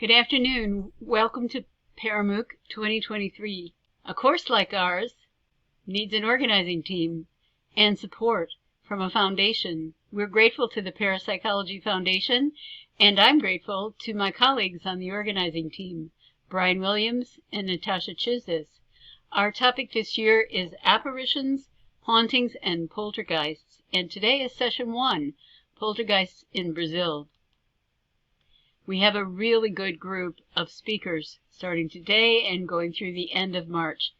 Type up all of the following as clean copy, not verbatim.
Good afternoon. Welcome to ParaMOOC 2023. A course like ours needs an organizing team and support from a foundation. We're grateful to the Parapsychology Foundation, and I'm grateful to my colleagues on the organizing team, Brian Williams and Natasha Chizis. Our topic this year is apparitions, hauntings, and poltergeists, and today is session 1, Poltergeists in Brazil. We have a really good group of speakers starting today and going through the end of March.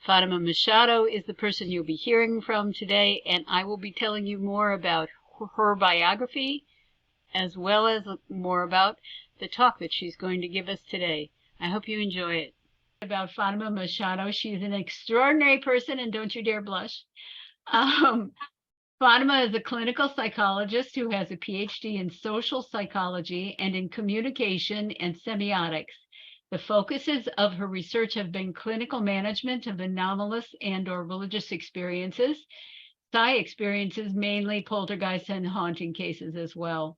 Fatima Machado is the person you'll be hearing from today, and I will be telling you more about her biography as well as more about the talk that she's going to give us today. I hope you enjoy it. About Fatima Machado, she's an extraordinary person, and don't you dare blush. Fatima is a clinical psychologist who has a PhD in social psychology and in communication and semiotics. The focuses of her research have been clinical management of anomalous and/or religious experiences, psi experiences, mainly poltergeist and haunting cases as well.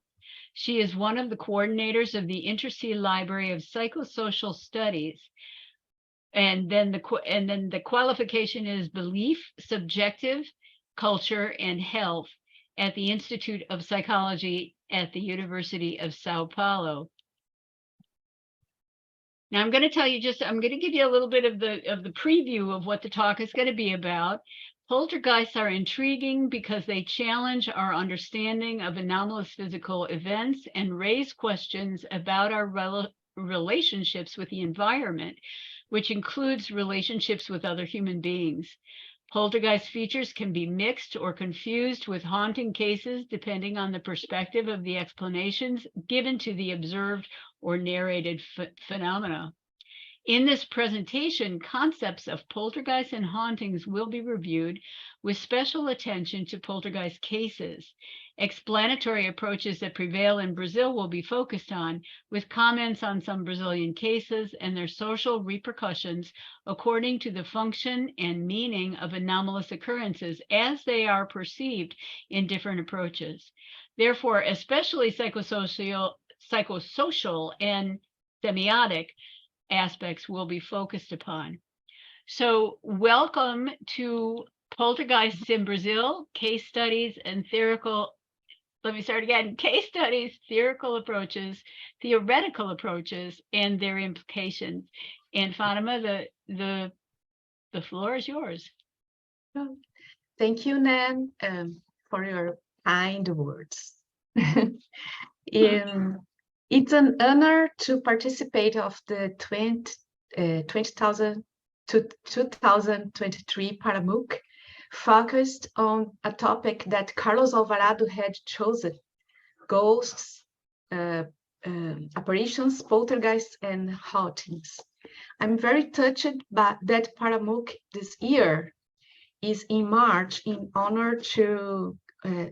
She is one of the coordinators of the InterPsi Library of Psychosocial Studies. And then the qualification is belief, subjective, culture, and health at the Institute of Psychology at the University of Sao Paulo. Now I'm going to give you a little bit of the preview of what the talk is going to be about. Poltergeists are intriguing because they challenge our understanding of anomalous physical events and raise questions about our relationships with the environment, which includes relationships with other human beings. Poltergeist features can be mixed or confused with haunting cases depending on the perspective of the explanations given to the observed or narrated phenomena. In this presentation, concepts of poltergeist and hauntings will be reviewed with special attention to poltergeist cases. Explanatory approaches that prevail in Brazil will be focused on, with comments on some Brazilian cases and their social repercussions according to the function and meaning of anomalous occurrences as they are perceived in different approaches. Therefore, especially psychosocial and semiotic aspects will be focused upon. So welcome to Poltergeists in Brazil, case studies and theoretical theoretical approaches, and their implications. And Fatima, the floor is yours. Thank you, Nan, for your kind words. It's an honor to participate of the 2023 ParaMOOC, focused on a topic that Carlos Alvarado had chosen: ghosts, apparitions, poltergeists, and hauntings. I'm very touched by that ParaMOOC this year is in March in honor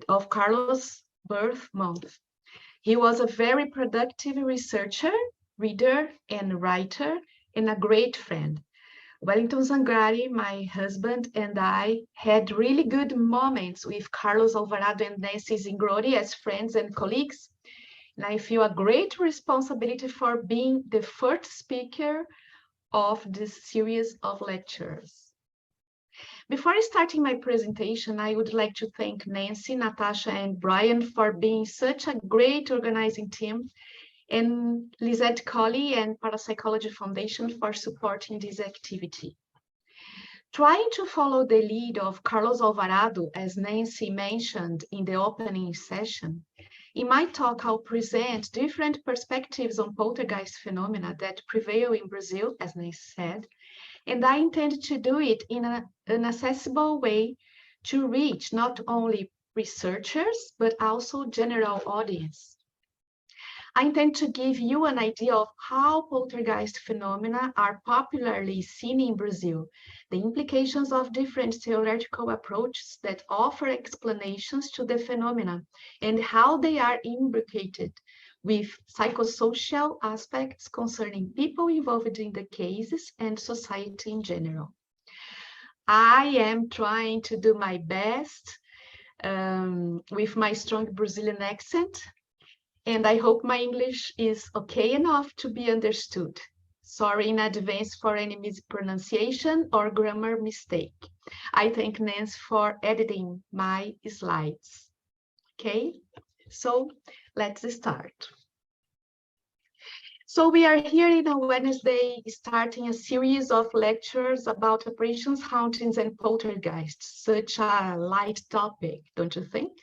of Carlos' birth month. He was a very productive researcher, reader, and writer, and a great friend. Wellington Zangari, my husband, and I had really good moments with Carlos Alvarado and Nancy Zingrodi as friends and colleagues, and I feel a great responsibility for being the first speaker of this series of lectures. Before starting my presentation, I would like to thank Nancy, Natasha, and Brian for being such a great organizing team, and Lisette Colley and Parapsychology Foundation for supporting this activity. Trying to follow the lead of Carlos Alvarado, as Nancy mentioned in the opening session, in my talk I'll present different perspectives on poltergeist phenomena that prevail in Brazil, as Nancy said, and I intend to do it in an accessible way to reach not only researchers, but also general audience. I intend to give you an idea of how poltergeist phenomena are popularly seen in Brazil, the implications of different theoretical approaches that offer explanations to the phenomena, and how they are imbricated with psychosocial aspects concerning people involved in the cases and society in general. I am trying to do my best with my strong Brazilian accent, And I hope my English is okay enough to be understood. Sorry in advance for any mispronunciation or grammar mistake. I thank Nancy for editing my slides. Okay, so let's start. So we are here on a Wednesday, starting a series of lectures about apparitions, hauntings, and poltergeists. Such a light topic, don't you think?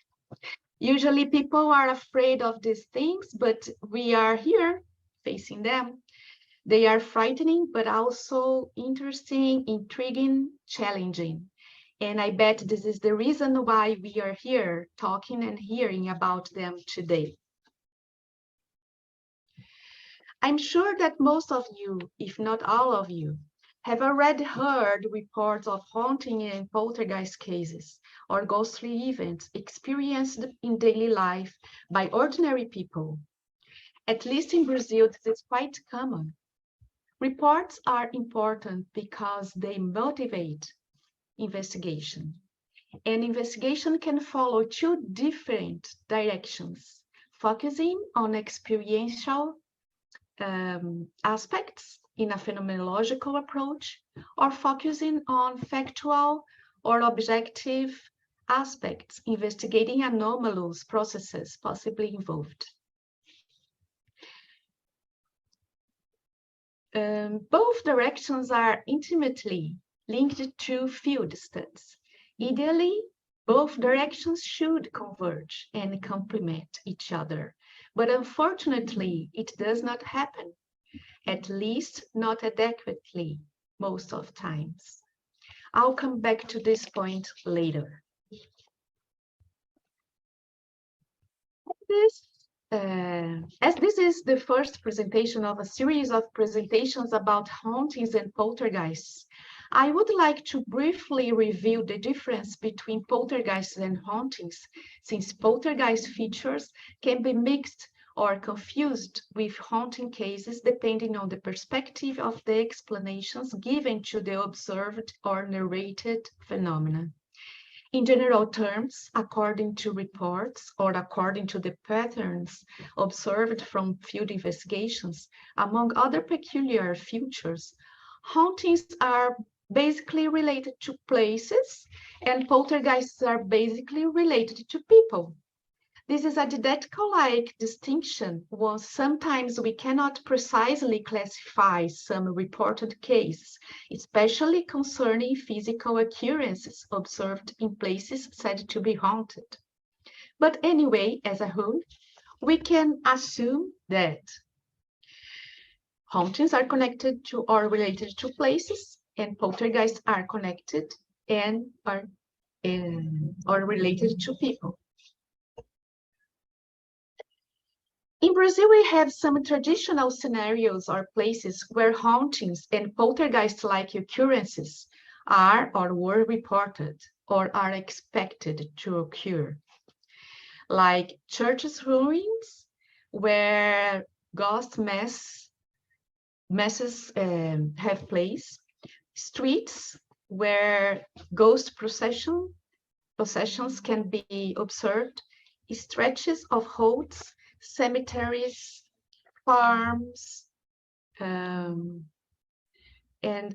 Usually people are afraid of these things, but we are here facing them. They are frightening, but also interesting, intriguing, challenging. And I bet this is the reason why we are here talking and hearing about them today. I'm sure that most of you, if not all of you, have already heard reports of haunting and poltergeist cases or ghostly events experienced in daily life by ordinary people. At least in Brazil, this is quite common. Reports are important because they motivate investigation. And investigation can follow two different directions, focusing on experiential aspects in a phenomenological approach, or focusing on factual or objective aspects, investigating anomalous processes possibly involved. Both directions are intimately linked to field studies. Ideally, both directions should converge and complement each other, but unfortunately, it does not happen, at least not adequately most of times. I'll come back to this point later. As this is the first presentation of a series of presentations about hauntings and poltergeists, I would like to briefly review the difference between poltergeists and hauntings, since poltergeist features can be mixed or confused with haunting cases depending on the perspective of the explanations given to the observed or narrated phenomena. In general terms, according to reports or according to the patterns observed from field investigations, among other peculiar features, hauntings are basically related to places and poltergeists are basically related to people. This is a didactical-like distinction, while sometimes we cannot precisely classify some reported cases, especially concerning physical occurrences observed in places said to be haunted. But anyway, as a whole, we can assume that hauntings are connected to or related to places, and poltergeists are connected and are or related to people. In Brazil, we have some traditional scenarios or places where hauntings and poltergeist-like occurrences are or were reported or are expected to occur, like churches' ruins, where ghost masses have place, streets where ghost processions can be observed, stretches of roads, cemeteries, farms, and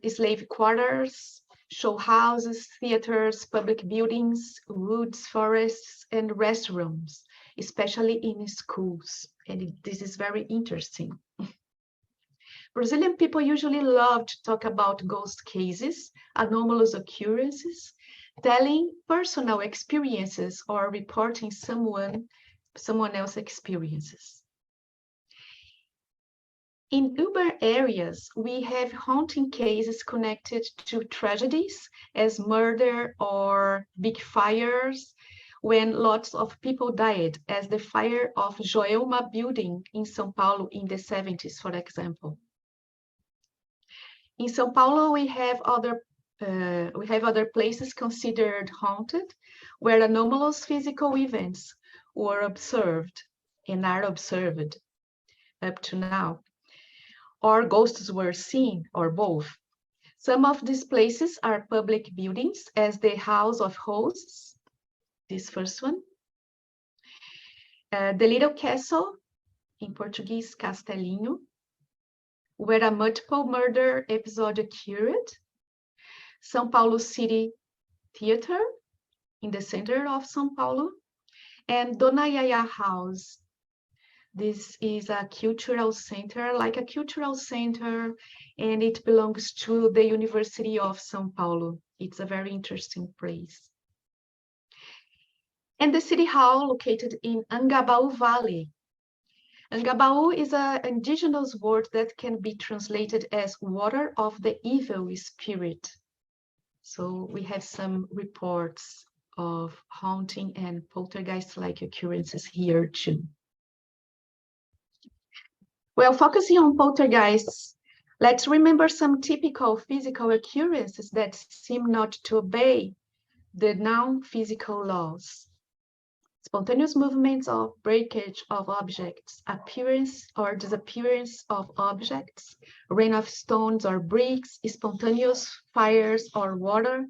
slave quarters, show houses, theaters, public buildings, woods, forests, and restrooms, especially in schools. And this is very interesting. Brazilian people usually love to talk about ghost cases, anomalous occurrences, telling personal experiences or reporting someone else's experiences. In urban areas, we have haunting cases connected to tragedies as murder or big fires, when lots of people died, as the fire of Joelma building in São Paulo in the 70s, for example. In São Paulo, we have other places considered haunted, where anomalous physical events were observed and are observed up to now, or ghosts were seen, or both. Some of these places are public buildings, as the House of Hosts, this first one, the Little Castle in Portuguese, Castelinho, where a multiple murder episode occurred. São Paulo City Theater, in the center of São Paulo, and Dona Yaya House. This is a cultural center, like a cultural center, and it belongs to the University of São Paulo. It's a very interesting place. And the city hall located in Angabaú Valley. Angabaú is an indigenous word that can be translated as water of the evil spirit. So we have some reports of haunting and poltergeist-like occurrences here too. Well, focusing on poltergeists, let's remember some typical physical occurrences that seem not to obey the non-physical laws. Spontaneous movements of breakage of objects, appearance or disappearance of objects, rain of stones or bricks, spontaneous fires or water,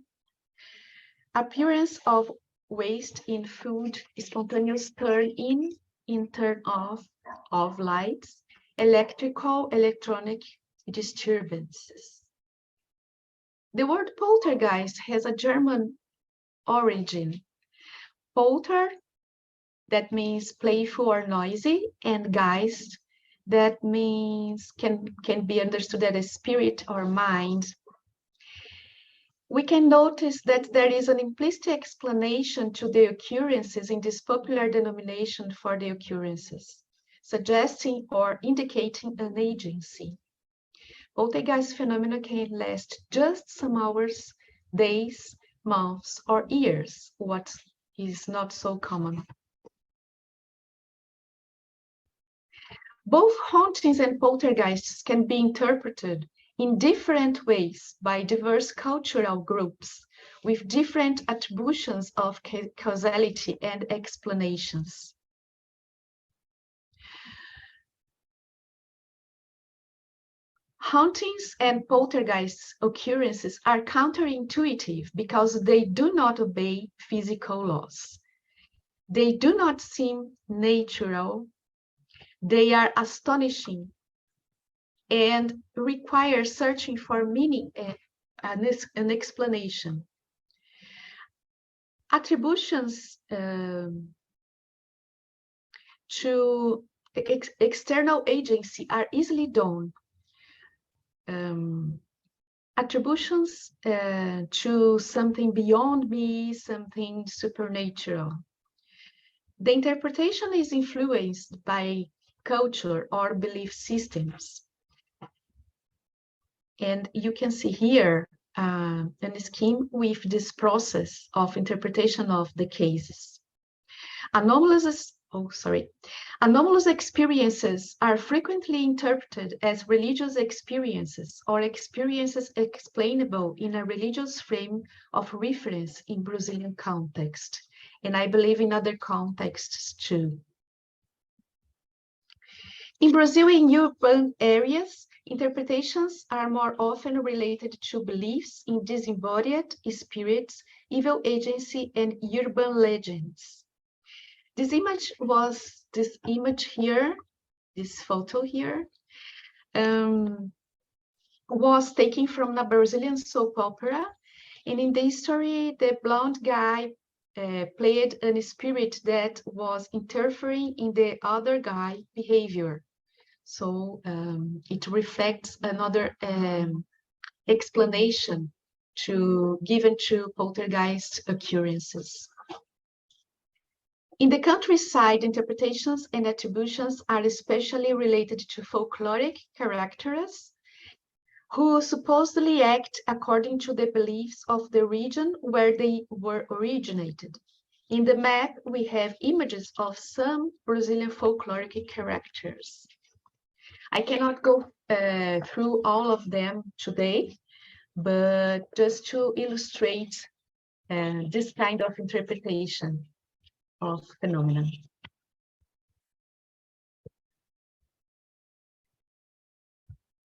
appearance of waste in food, spontaneous turn in turn off of lights, electrical, electronic disturbances. The word poltergeist has a German origin. Polter, that means playful or noisy, and Geist, that means can be understood as a spirit or mind. We can notice that there is an implicit explanation to the occurrences in this popular denomination for the occurrences, suggesting or indicating an agency. Poltergeist phenomena can last just some hours, days, months, or years, what is not so common. Both hauntings and poltergeists can be interpreted in different ways by diverse cultural groups with different attributions of causality and explanations. Hauntings and poltergeist occurrences are counterintuitive because they do not obey physical laws. They do not seem natural. They are astonishing and require searching for meaning and an explanation. Attributions to external agency are easily done. Attributions to something beyond me, something supernatural. The interpretation is influenced by culture or belief systems. And you can see here a scheme with this process of interpretation of the cases. Anomalous experiences are frequently interpreted as religious experiences or experiences explainable in a religious frame of reference in Brazilian context, and I believe in other contexts too. In Brazil, in urban areas, interpretations are more often related to beliefs in disembodied spirits, evil agency, and urban legends. This image here, this photo here, was taken from a Brazilian soap opera. And in the story, the blonde guy played a spirit that was interfering in the other guy's behavior. So it reflects another explanation given to poltergeist occurrences. In the countryside, interpretations and attributions are especially related to folkloric characters who supposedly act according to the beliefs of the region where they were originated. In the map, we have images of some Brazilian folkloric characters. I cannot go through all of them today, but just to illustrate this kind of interpretation of phenomena.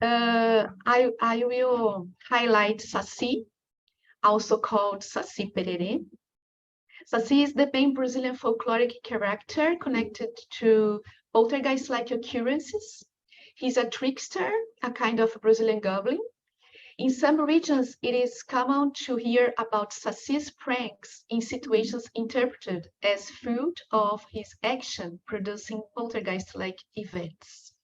I will highlight Saci, also called Saci Pererê. Saci is the main Brazilian folkloric character connected to poltergeist-like occurrences. He's a trickster, a kind of Brazilian goblin. In some regions, it is common to hear about Saci's pranks in situations interpreted as fruit of his action, producing poltergeist-like events.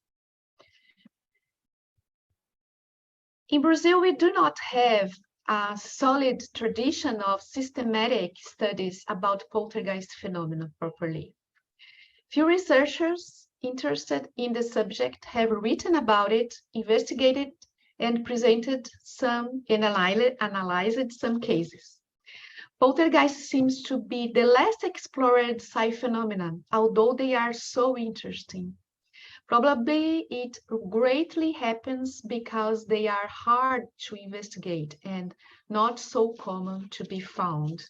In Brazil, we do not have a solid tradition of systematic studies about poltergeist phenomena properly. Few researchers interested in the subject have written about it, investigated, and presented some, analyzed some cases. Poltergeist seems to be the last explored psi phenomenon, although they are so interesting. Probably it greatly happens because they are hard to investigate and not so common to be found.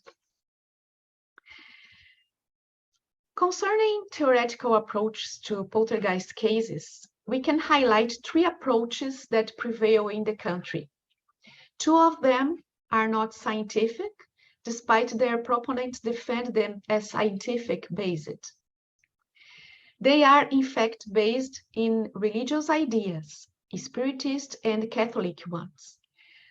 Concerning theoretical approaches to poltergeist cases, we can highlight three approaches that prevail in the country. Two of them are not scientific, despite their proponents defend them as scientific-based. They are in fact based in religious ideas, Spiritist and Catholic ones,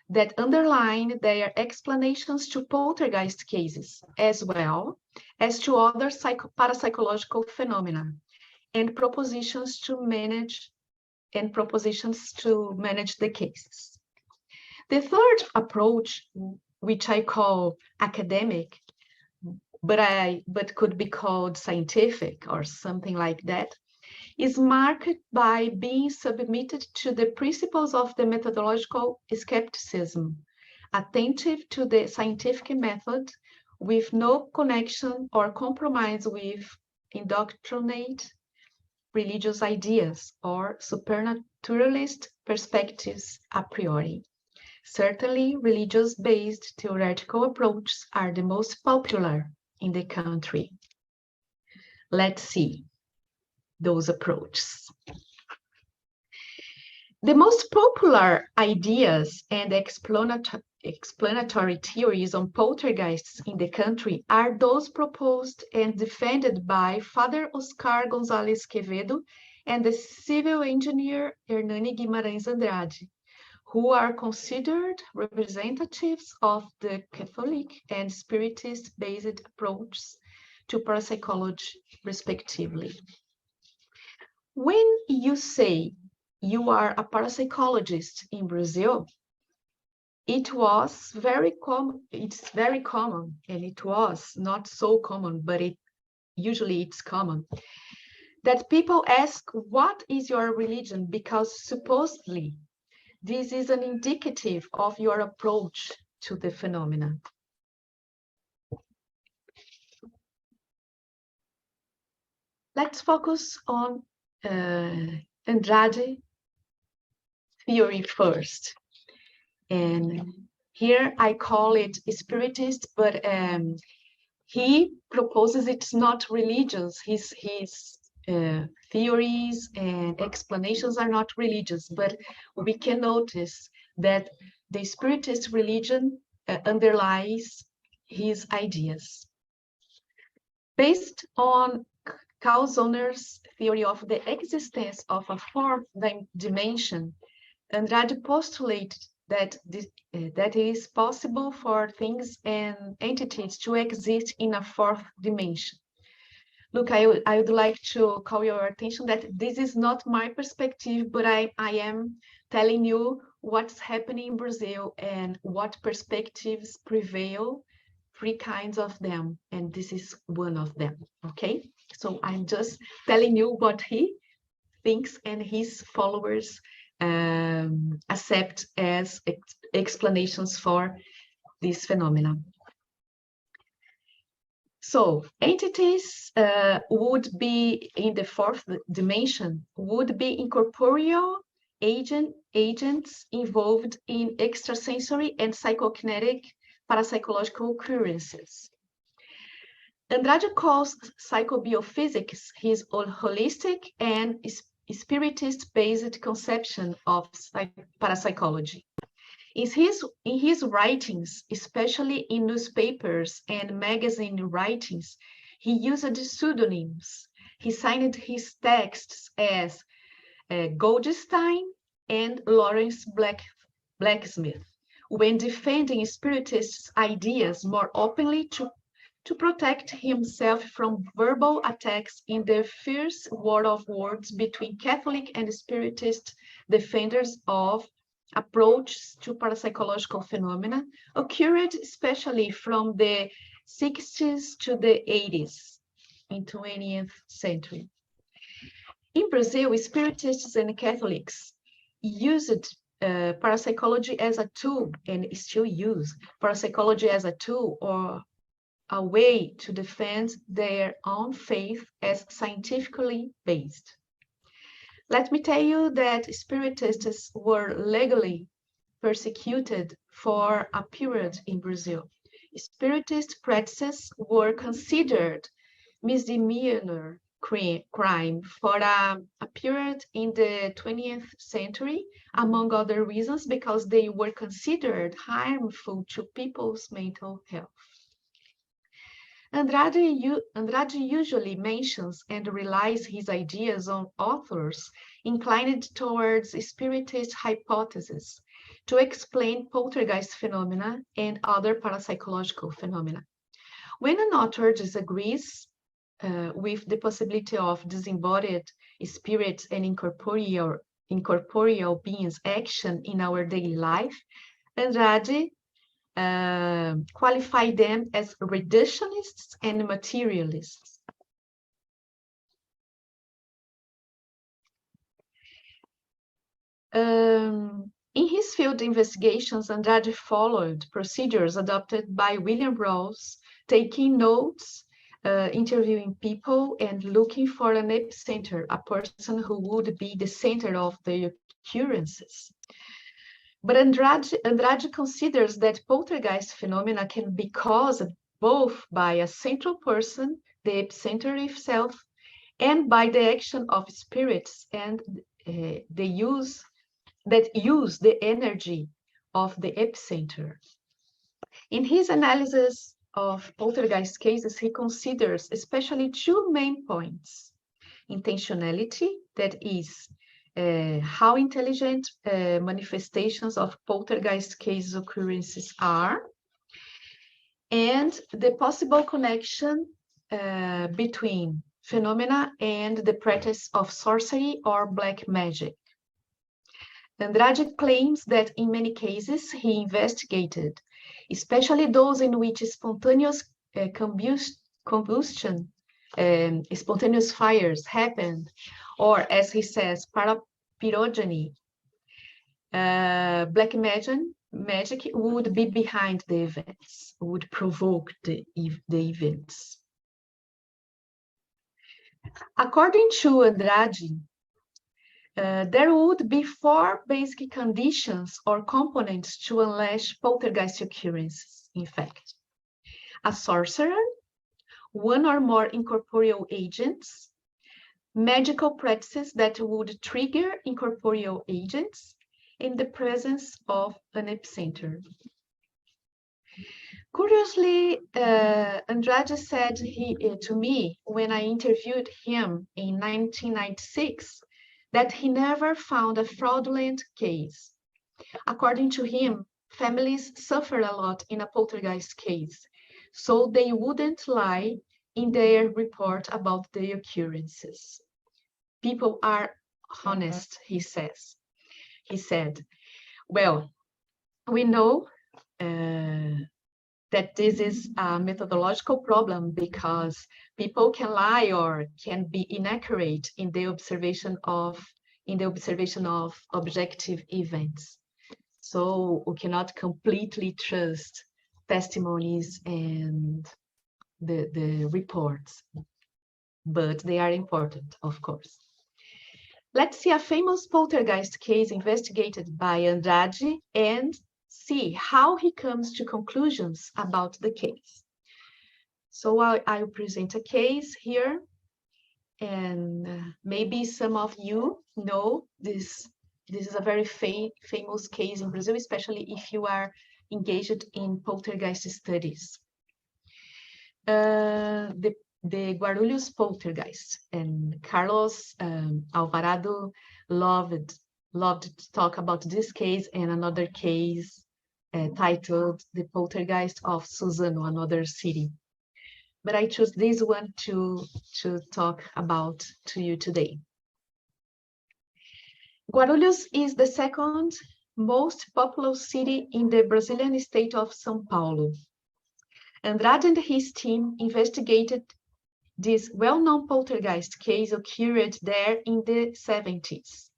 that underline their explanations to poltergeist cases, as well as to other parapsychological phenomena, and propositions to manage the cases. The third approach, which I call academic, but could be called scientific or something like that, is marked by being submitted to the principles of the methodological skepticism, attentive to the scientific method, with no connection or compromise with indoctrinate religious ideas or supernaturalist perspectives a priori. Certainly, religious-based theoretical approaches are the most popular in the country. Let's see those approaches. The most popular ideas and explanatory theories on poltergeists in the country are those proposed and defended by Father Oscar González Quevedo and the civil engineer Hernani Guimarães Andrade, who are considered representatives of the Catholic and Spiritist-based approaches to parapsychology, respectively. When you say you are a parapsychologist in Brazil, it's very common, and it was not so common, but usually it's common, that people ask, what is your religion? Because supposedly, this is an indicative of your approach to the phenomena. Let's focus on Andrade theory first. And here I call it spiritist, but he proposes it's not religious. His theories and explanations are not religious, but we can notice that the spiritist religion underlies his ideas. Based on Carl Zonner's theory of the existence of a fourth dimension, Andrade postulated that it is possible for things and entities to exist in a fourth dimension. Look, I would like to call your attention that this is not my perspective, but I am telling you what's happening in Brazil and what perspectives prevail, three kinds of them, and this is one of them, okay? So I'm just telling you what he thinks and his followers accept as explanations for this phenomenon. So entities would be in the fourth dimension, would be incorporeal agents involved in extrasensory and psychokinetic parapsychological occurrences. Andrade calls psychobiophysics his holistic and spiritist-based conception of parapsychology. In his writings, especially in newspapers and magazine writings, he used pseudonyms. He signed his texts as Goldstein and Lawrence Blacksmith, when defending Spiritist ideas more openly to protect himself from verbal attacks in the fierce war of words between Catholic and Spiritist defenders of approaches to parapsychological phenomena, occurred especially from the 60s to the 80s in 20th century. In Brazil, Spiritists and Catholics used parapsychology as a tool, and still use parapsychology as a tool or a way to defend their own faith as scientifically based. Let me tell you that Spiritists were legally persecuted for a period in Brazil. Spiritist practices were considered misdemeanor crime for a period in the 20th century, among other reasons, because they were considered harmful to people's mental health. Andrade usually mentions and relies his ideas on authors inclined towards Spiritist hypotheses to explain poltergeist phenomena and other parapsychological phenomena. When an author disagrees with the possibility of disembodied spirits and incorporeal beings' action in our daily life, Andrade qualify them as reductionists and materialists. In his field investigations, Andrade followed procedures adopted by William Rawls, taking notes, interviewing people, and looking for an epicenter, a person who would be the center of the occurrences. But Andrade considers that poltergeist phenomena can be caused both by a central person, the epicenter itself, and by the action of spirits and the use the energy of the epicenter. In his analysis of poltergeist cases, he considers especially two main points: intentionality, that is, how intelligent manifestations of poltergeist case occurrences are, and the possible connection between phenomena and the practice of sorcery or black magic. Andrade claims that in many cases he investigated, especially those in which spontaneous combustion, spontaneous fires happened, or as he says, pyrogeny, black magic would be behind the events, would provoke the events. According to Andrade, there would be four basic conditions or components to unleash poltergeist occurrences, in fact. A sorcerer, one or more incorporeal agents, magical practices that would trigger incorporeal agents, in the presence of an epicenter. Curiously, Andrade said to me when I interviewed him in 1996 that he never found a fraudulent case. According to him, families suffer a lot in a poltergeist case, so they wouldn't lie in their report about the occurrences. People are honest, he says. He said, well, we know that this is a methodological problem because people can lie or can be inaccurate in the observation of objective events. So we cannot completely trust testimonies and the reports, but they are important, of course. Let's see a famous poltergeist case investigated by Andrade and see how he comes to conclusions about the case. So I'll present a case here, and maybe some of you know this. This is a very famous case in Brazil, especially if you are engaged in poltergeist studies. The the Guarulhos poltergeist, and Carlos Alvarado loved to talk about this case and another case titled The Poltergeist of Suzano, another city. But I chose this one to talk about to you today. Guarulhos is the second most populous city in the Brazilian state of São Paulo. Andrade and his team investigated this well-known poltergeist case occurred there in the 70s.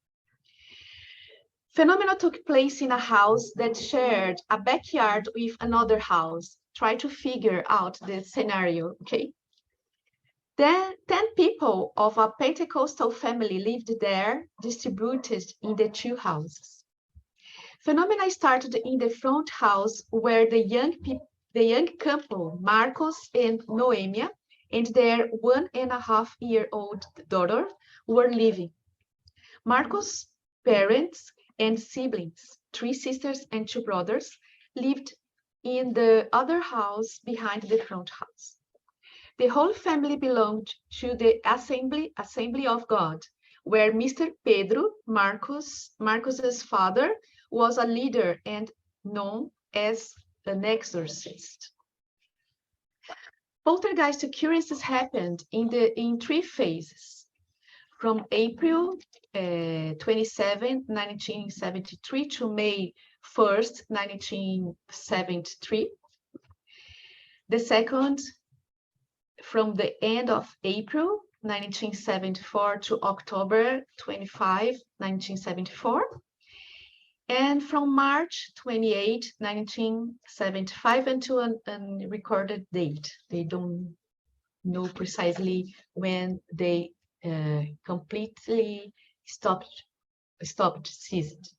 Phenomena took place in a house that shared a backyard with another house. Try to figure out the scenario, okay? Then 10 people of a Pentecostal family lived there, distributed in the two houses. Phenomena started in the front house where the young couple, Marcos and Noemia, and their 1.5-year-old daughter were living. Marcos' parents and siblings, 3 sisters and 2 brothers, lived in the other house behind the front house. The whole family belonged to the Assembly of God, where Mr. Pedro, Marcos's father, was a leader and known as an exorcist. Poltergeist occurrences happened in 3 phases, from April 27, 1973 to May 1st, 1973. The second, from the end of April 1974 to October 25, 1974. And from March 28, 1975 until a recorded date. They don't know precisely when they completely stopped ceased.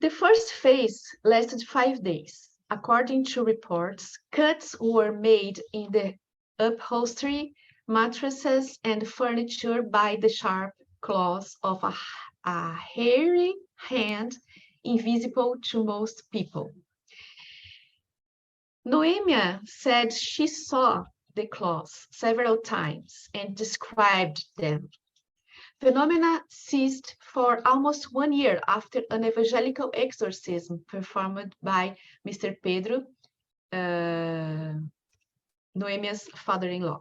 The first phase lasted 5 days. According to reports, cuts were made in the upholstery, mattresses, and furniture by the sharp claws of a hairy hand invisible to most people. Noemia said she saw the claws several times and described them. Phenomena ceased for almost 1 year after an evangelical exorcism performed by Mr. Pedro, Noemia's father-in-law.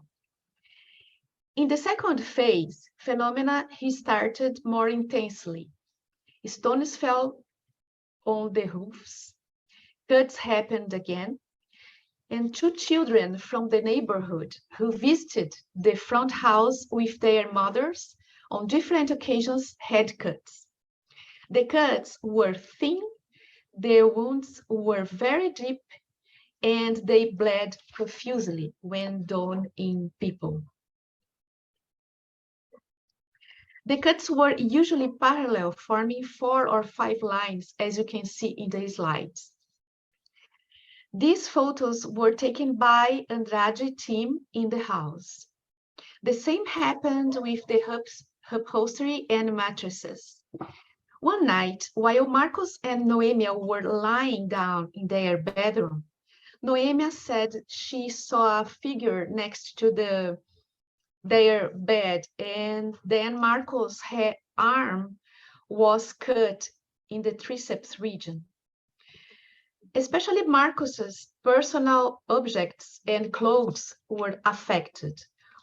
In the second phase, phenomena restarted more intensely. Stones fell on the roofs, cuts happened again, and 2 children from the neighborhood who visited the front house with their mothers on different occasions had cuts. The cuts were thin, their wounds were very deep, and they bled profusely when done in people. The cuts were usually parallel, forming 4 or 5 lines, as you can see in the slides. These photos were taken by Andrade team in the house. The same happened with the upholstery and mattresses. One night, while Marcos and Noemia were lying down in their bedroom, Noemia said she saw a figure next to their bed, and then Marcos' arm was cut in the triceps region. Especially Marcos's personal objects and clothes were affected.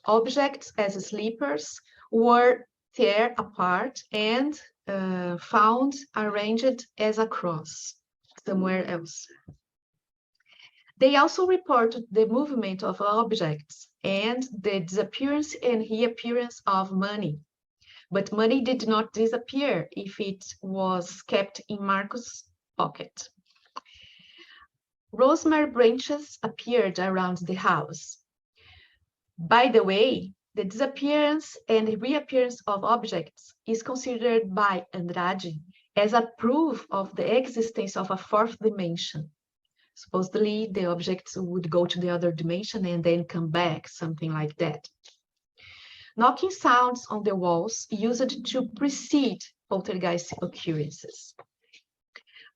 Objects as slippers were torn apart and found arranged as a cross somewhere else. They also reported the movement of objects and the disappearance and reappearance of money. But money did not disappear if it was kept in Marcos' pocket. Rosemary branches appeared around the house. By the way, the disappearance and reappearance of objects is considered by Andrade as a proof of the existence of a 4th dimension. Supposedly, the objects would go to the other dimension and then come back, something like that. Knocking sounds on the walls used to precede poltergeist occurrences.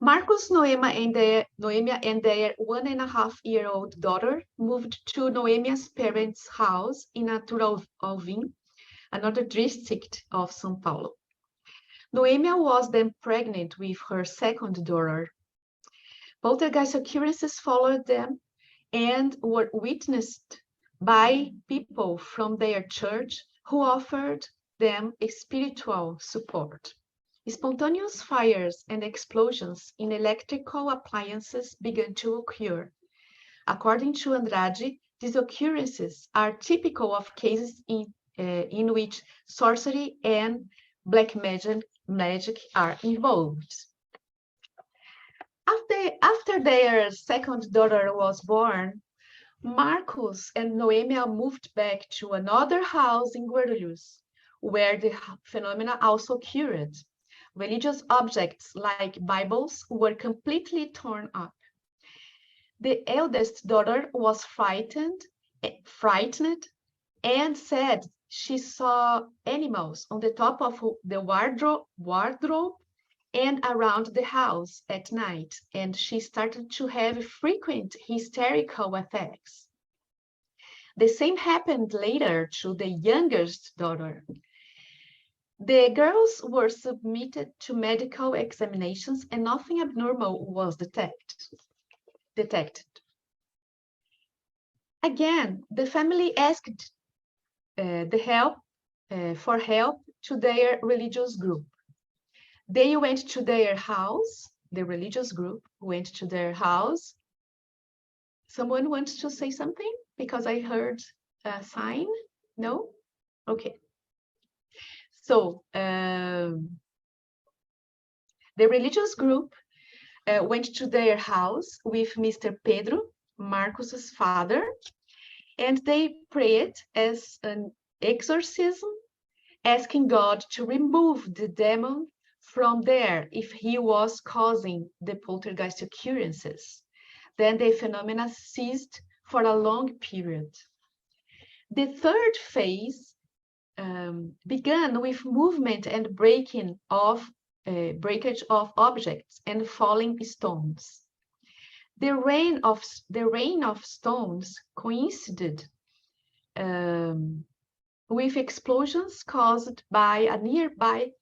Marcus, Noemia and their 1.5-year-old daughter moved to Noemia's parents' house in Natural Alvim, another district of São Paulo. Noemia was then pregnant with her second daughter. Poltergeist occurrences followed them and were witnessed by people from their church who offered them spiritual support. Spontaneous fires and explosions in electrical appliances began to occur. According to Andrade, these occurrences are typical of cases in which sorcery and black magic are involved. After their second daughter was born, Marcus and Noemia moved back to another house in Guarulhos, where the phenomena also occurred. Religious objects like Bibles were completely torn up. The eldest daughter was frightened and said she saw animals on the top of the wardrobe and around the house at night, and she started to have frequent hysterical attacks. The same happened later to the youngest daughter. The girls were submitted to medical examinations and nothing abnormal was detected. Again, the family asked for help to their religious group. They went to their house, the religious group went to their house. Someone wants to say something? Because I heard a sign. No? Okay. So the religious group went to their house with Mr. Pedro, Marcus's father, and they prayed as an exorcism, asking God to remove the demon from there if he was causing the poltergeist occurrences. Then the phenomena ceased for a long period. The third phase began with movement and breakage of objects and falling stones. The rain of stones coincided with explosions caused by a nearby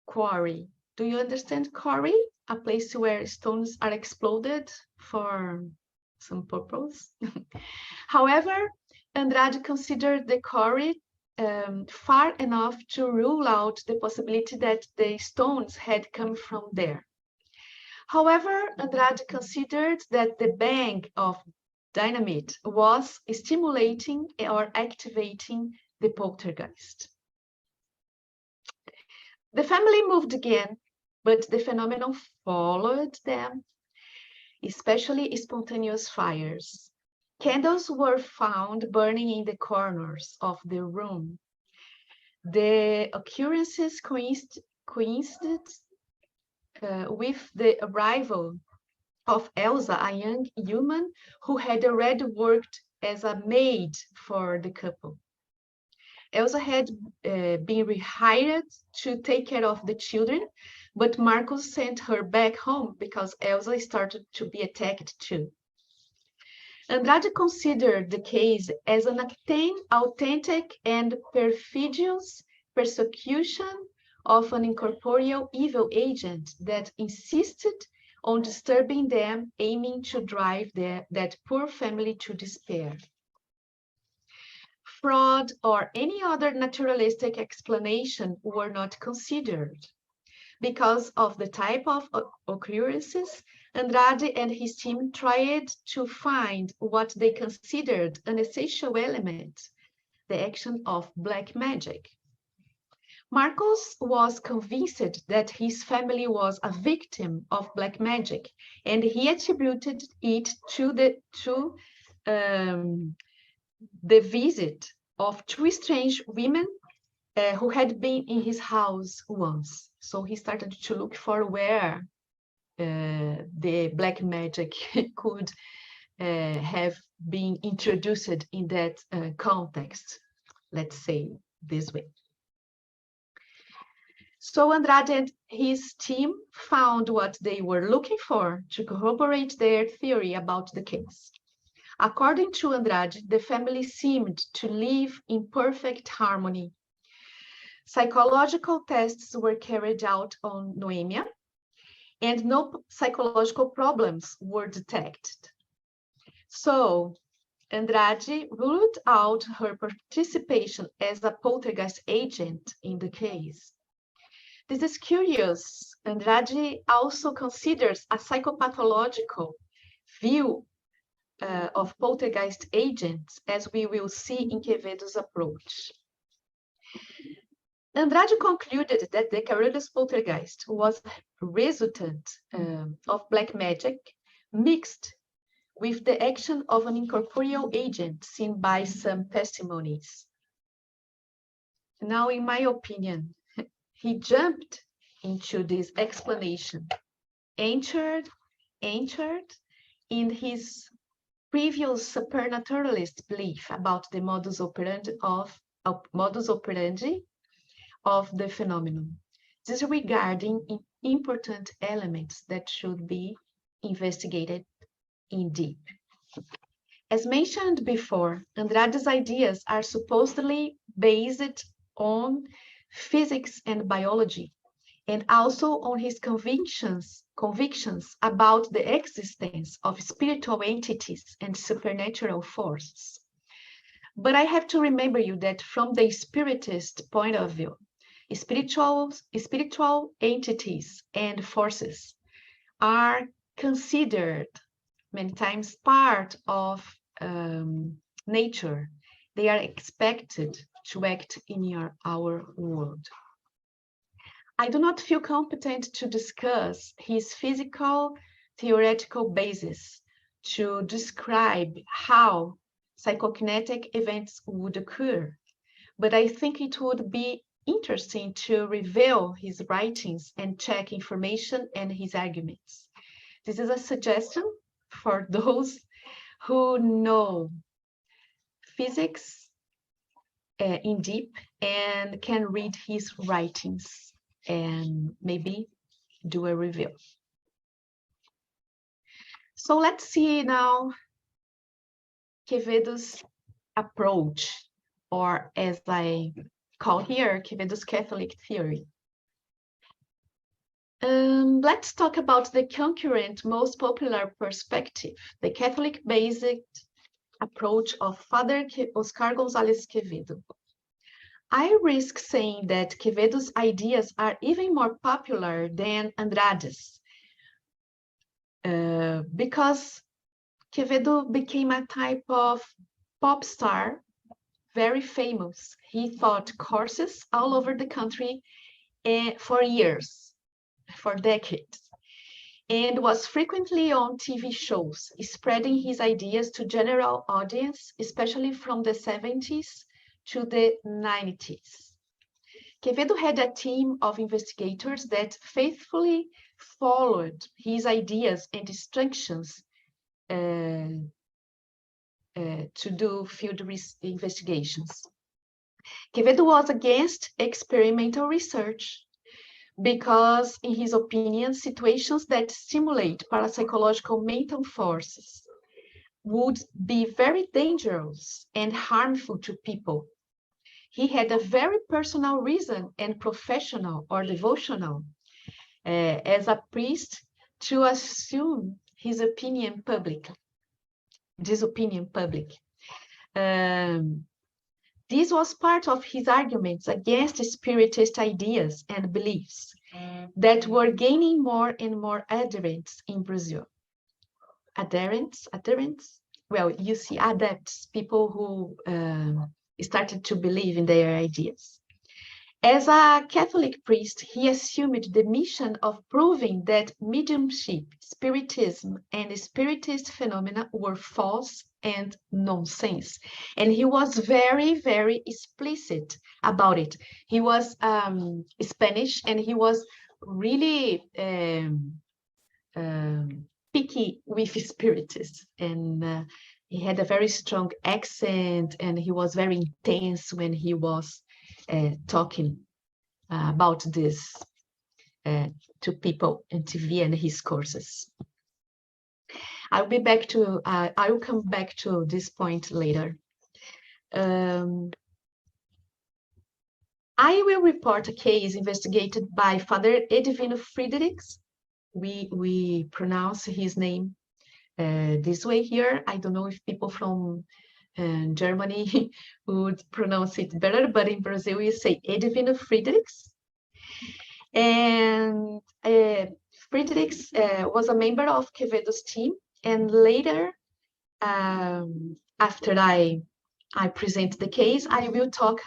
quarry. Do you understand quarry? A place where stones are exploded for some purpose. However, Andrade considered the quarry far enough to rule out the possibility that the stones had come from there. However, Andrade considered that the bang of dynamite was stimulating or activating the poltergeist. The family moved again, but the phenomenon followed them, especially spontaneous fires. Candles were found burning in the corners of the room. The occurrences coincided with the arrival of Elsa, a young human who had already worked as a maid for the couple. Elsa had been rehired to take care of the children, but Marcus sent her back home because Elsa started to be attacked too. Andrade considered the case as an authentic and perfidious persecution of an incorporeal evil agent that insisted on disturbing them, aiming to drive that poor family to despair. Fraud or any other naturalistic explanation were not considered. Because of the type of occurrences, Andrade and his team tried to find what they considered an essential element, the action of black magic. Marcus was convinced that his family was a victim of black magic, and he attributed it to the visit of two strange women who had been in his house once. So he started to look for where the black magic could have been introduced in that context, let's say this way. So Andrade and his team found what they were looking for to corroborate their theory about the case. According to Andrade, the family seemed to live in perfect harmony. Psychological tests were carried out on Noemia, and no psychological problems were detected. So Andrade ruled out her participation as a poltergeist agent in the case. This is curious. Andrade also considers a psychopathological view of poltergeist agents, as we will see in Quevedo's approach. Andrade concluded that the Carolus poltergeist was a resultant of black magic mixed with the action of an incorporeal agent seen by some testimonies. Now, in my opinion, he jumped into this explanation, anchored in his previous supernaturalist belief about the modus operandi of the phenomenon, disregarding important elements that should be investigated in deep. As mentioned before, Andrade's ideas are supposedly based on physics and biology, and also on his convictions about the existence of spiritual entities and supernatural forces. But I have to remember you that from the spiritist point of view, spiritual entities and forces are considered many times part of nature. They are expected to act in our world. I do not feel competent to discuss his physical theoretical basis to describe how psychokinetic events would occur, but I think it would be interesting to reveal his writings and check information and his arguments. This is a suggestion for those who know physics in deep and can read his writings and maybe do a review. So let's see now Quevedo's approach, or as I call here, Quevedo's Catholic theory. Let's talk about the concurrent, most popular perspective, the Catholic-based approach of Father Oscar González Quevedo. I risk saying that Quevedo's ideas are even more popular than Andrade's, because Quevedo became a type of pop star, very famous. He taught courses all over the country for years, for decades, and was frequently on TV shows, spreading his ideas to general audience, especially from the 70s to the 90s. Quevedo had a team of investigators that faithfully followed his ideas and instructions to do field investigations. Quevedo was against experimental research because, in his opinion, situations that stimulate parapsychological mental forces would be very dangerous and harmful to people. He had a very personal reason and professional or devotional as a priest to assume his opinion public. This was part of his arguments against spiritist ideas and beliefs that were gaining more and more adherents in Brazil. Adherents? Well, you see, adepts, people who started to believe in their ideas. As a Catholic priest, he assumed the mission of proving that mediumship, spiritism, and spiritist phenomena were false and nonsense. And he was very, very explicit about it. He was Spanish, and he was really picky with spiritists. And he had a very strong accent, and he was very intense when he was talking. about this to people in TV and his courses. I will come back to this point later. I will report a case investigated by Father Edwin Friedrichs. We pronounce his name this way here. I don't know if people from Germany would pronounce it better, but in Brazil we say Edwin Friedrichs. And Friedrichs was a member of Quevedo's team, and later, after I present the case, I will talk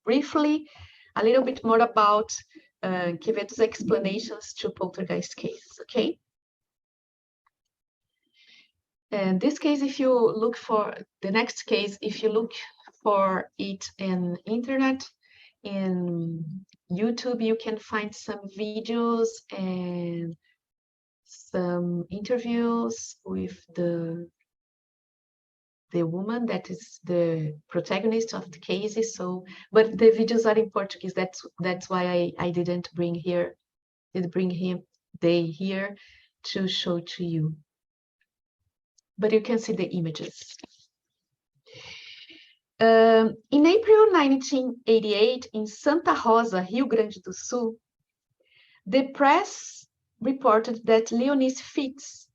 briefly a little bit more about Quevedo's explanations to poltergeist cases, okay? And this case, if you look for the next case, if you look for it in internet, in YouTube, you can find some videos and some interviews with the woman that is the protagonist of the cases. So, but the videos are in Portuguese. That's why I didn't bring here to show to you. But you can see the images. In April 1988, in Santa Rosa, Rio Grande do Sul, the press reported that Leonice Fitz,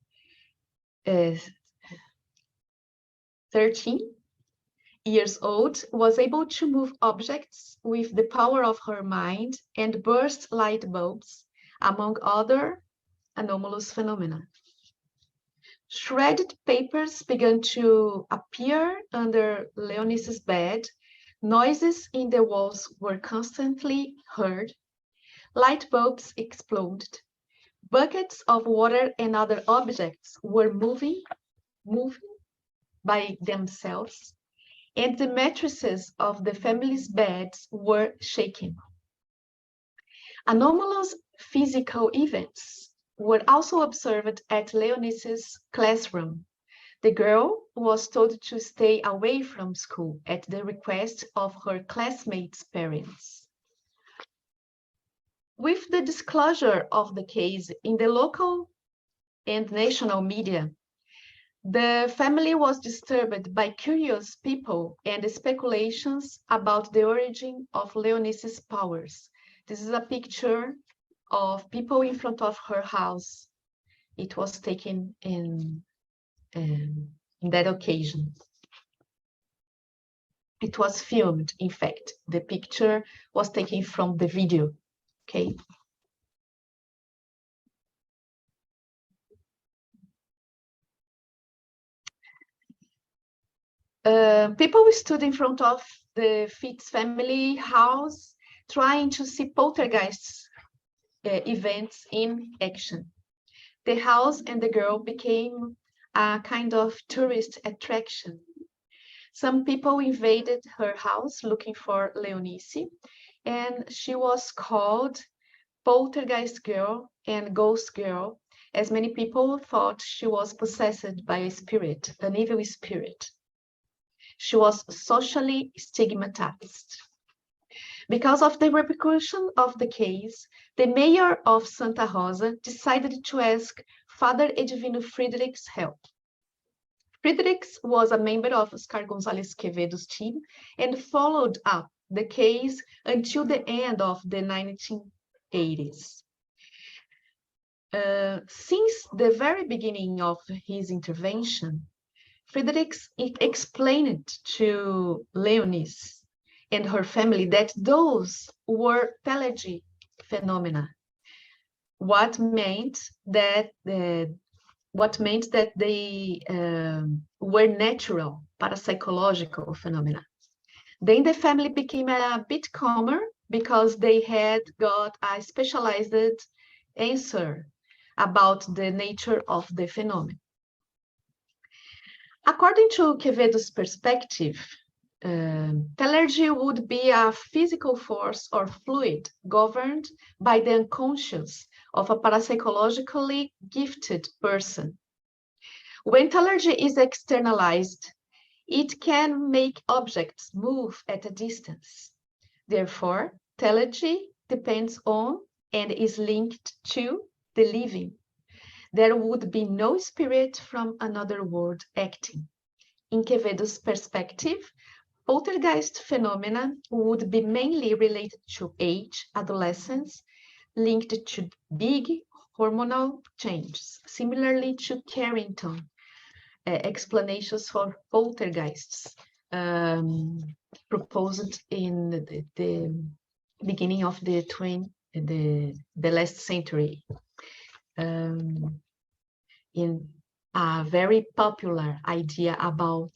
13 years old, was able to move objects with the power of her mind and burst light bulbs, among other anomalous phenomena. Shredded papers began to appear under Leonice's bed. Noises in the walls were constantly heard. Light bulbs exploded. Buckets of water and other objects were moving by themselves, and the mattresses of the family's beds were shaking. Anomalous physical events were also observed at Leonice's classroom. The girl was told to stay away from school at the request of her classmates' parents. With the disclosure of the case in the local and national media, the family was disturbed by curious people and speculations about the origin of Leonice's powers. This is a picture of people in front of her house. It was taken in that occasion. It was filmed, in fact. The picture was taken from the video, okay? People stood in front of the Fitz family house trying to see poltergeists events in action. The house and the girl became a kind of tourist attraction. Some people invaded her house looking for Leonice, and she was called Poltergeist Girl and Ghost Girl, as many people thought she was possessed by a spirit, an evil spirit. She was socially stigmatized. Because of the repercussion of the case, the mayor of Santa Rosa decided to ask Father Edwin Friedrichs' help. Friedrichs was a member of Oscar González Quevedo's team and followed up the case until the end of the 1980s. Since the very beginning of his intervention, Friedrichs explained to Leonice and her family that those were telergy phenomena. What meant that they were natural parapsychological phenomena. Then the family became a bit calmer because they had got a specialized answer about the nature of the phenomenon. According to Quevedo's perspective, telergy would be a physical force or fluid governed by the unconscious of a parapsychologically gifted person. When telergy is externalized, it can make objects move at a distance. Therefore, telergy depends on and is linked to the living. There would be no spirit from another world acting. In Quevedo's perspective, poltergeist phenomena would be mainly related to age, adolescence, linked to big hormonal changes, similarly to Carrington explanations for poltergeists proposed in the beginning of the last century. In a very popular idea about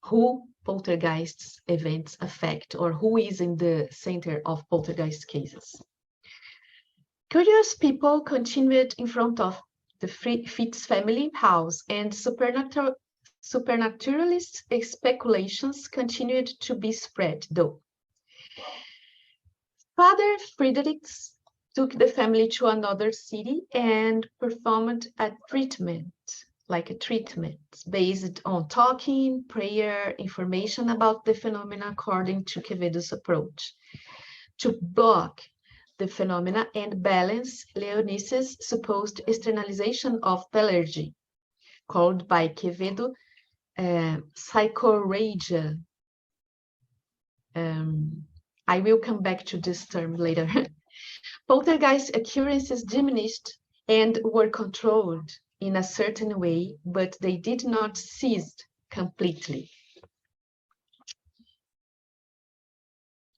who poltergeists events affect or who is in the center of poltergeist cases. Curious people continued in front of the Fitz family house, and supernaturalist speculations continued to be spread, though. Father Friedrichs took the family to another city and performed a treatment based on talking, prayer, information about the phenomena according to Quevedo's approach. To block the phenomena and balance Leonice's supposed externalization of telergy, called by Quevedo psychorrhagia. I will come back to this term later. Poltergeist occurrences diminished and were controlled in a certain way, but they did not cease completely.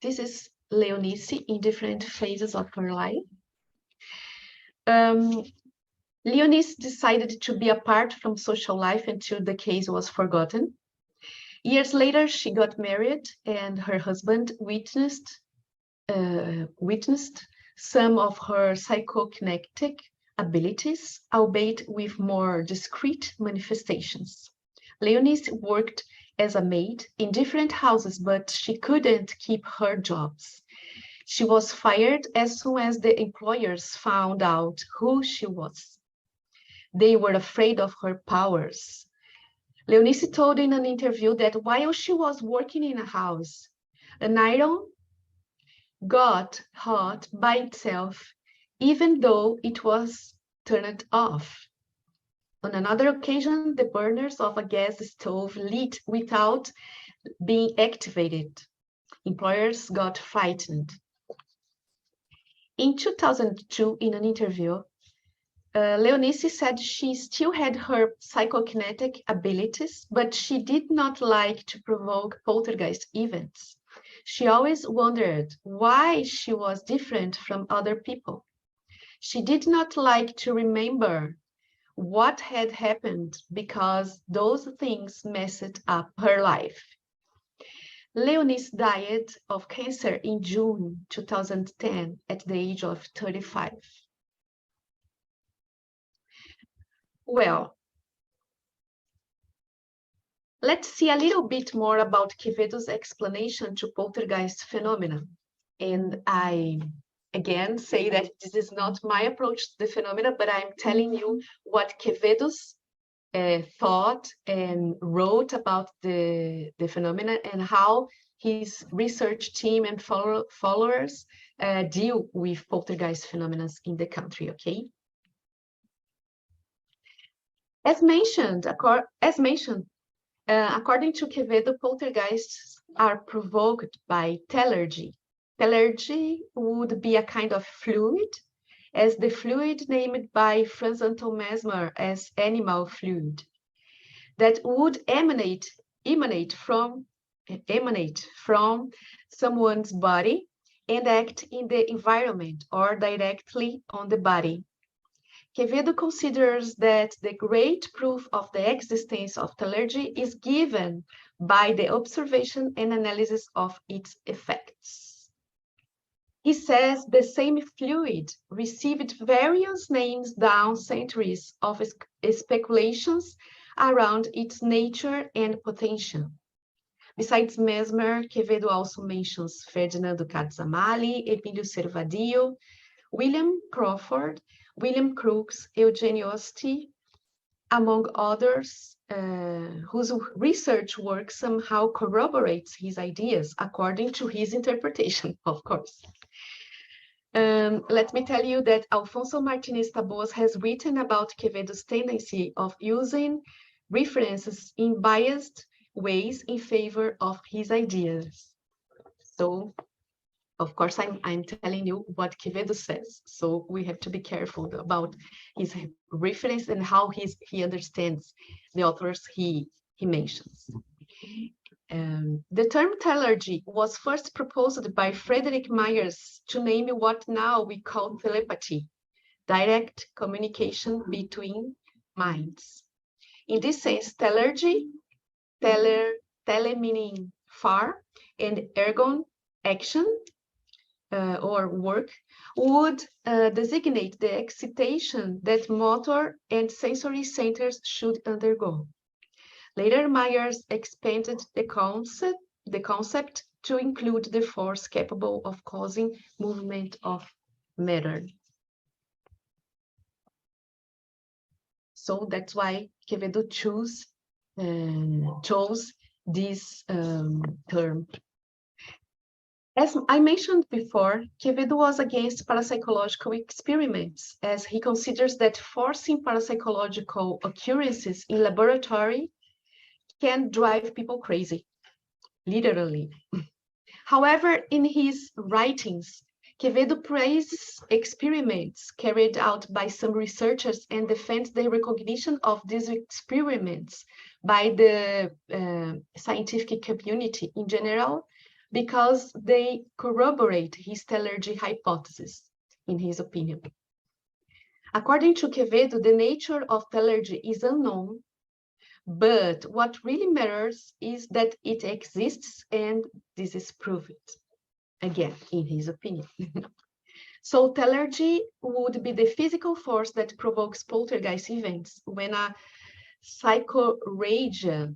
This is Leonice in different phases of her life. Leonice decided to be apart from social life until the case was forgotten. Years later, she got married, and her husband witnessed some of her psychokinetic abilities, albeit with more discreet manifestations. Leonice worked as a maid in different houses, but she couldn't keep her jobs. She was fired as soon as the employers found out who she was. They were afraid of her powers. Leonice told in an interview that while she was working in a house, an iron got hot by itself, even though it was turned off. On another occasion, the burners of a gas stove lit without being activated. Employers got frightened. In 2002, in an interview, Leonice said she still had her psychokinetic abilities, but she did not like to provoke poltergeist events. She always wondered why she was different from other people. She did not like to remember what had happened because those things messed up her life. Leonice died of cancer in June 2010 at the age of 35. Well, let's see a little bit more about Quevedo's explanation to poltergeist phenomena. And I again say that this is not my approach to the phenomena, but I'm telling you what Quevedo's thought and wrote about the phenomena and how his research team and followers deal with poltergeist phenomena in the country, okay? As mentioned, according to Quevedo, poltergeists are provoked by telergy. Telergy would be a kind of fluid, as the fluid named by Franz Anton Mesmer as animal fluid, that would emanate from someone's body and act in the environment or directly on the body. Quevedo considers that the great proof of the existence of telergy is given by the observation and analysis of its effects. He says the same fluid received various names down centuries of speculations around its nature and potential. Besides Mesmer, Quevedo also mentions Ferdinando Carzamali, Emílio Servadio, William Crawford, William Crookes, Eugene Osti, among others, whose research work somehow corroborates his ideas according to his interpretation, of course. Let me tell you that Alfonso Martinez Taboas has written about Quevedo's tendency of using references in biased ways in favor of his ideas. So, of course, I'm telling you what Quevedo says. So we have to be careful about his reference and how he understands the authors he mentions. The term telergy was first proposed by Frederick Myers to name what now we call telepathy, direct communication between minds. In this sense, telergy, tele meaning far, and ergon, action, or work, would designate the excitation that motor and sensory centers should undergo. Later, Myers expanded the concept to include the force capable of causing movement of matter. So that's why Quevedo chose this term. As I mentioned before, Quevedo was against parapsychological experiments, as he considers that forcing parapsychological occurrences in laboratory can drive people crazy, literally. However, in his writings, Quevedo praises experiments carried out by some researchers and defends the recognition of these experiments by the scientific community in general, because they corroborate his telergy hypothesis, in his opinion. According to Quevedo, the nature of telergy is unknown, but what really matters is that it exists, and this is proved, again, in his opinion. So telergy would be the physical force that provokes poltergeist events when a psychorage,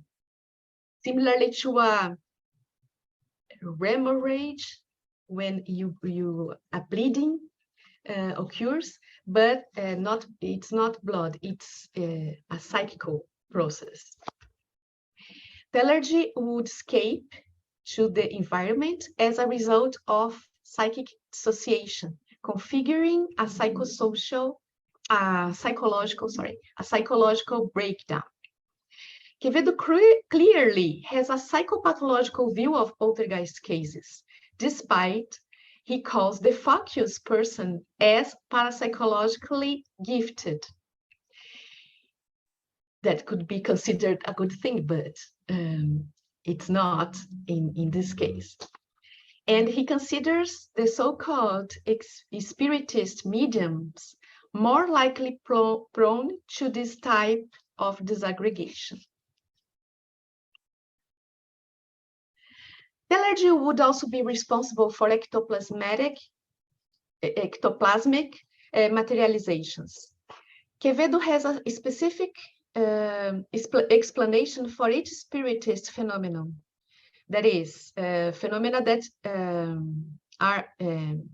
similarly to a hemorrhage, when a bleeding occurs, but it's not blood, it's a psychical process. Telergy would escape to the environment as a result of psychic dissociation, configuring a psychological breakdown. Quevedo clearly has a psychopathological view of poltergeist cases, despite he calls the focus person as parapsychologically gifted. That could be considered a good thing, but it's not in this case. And he considers the so-called spiritist mediums more likely prone to this type of disaggregation. Telergy would also be responsible for ectoplasmic materializations. Quevedo has a specific explanation for each spiritist phenomenon. That is, phenomena that are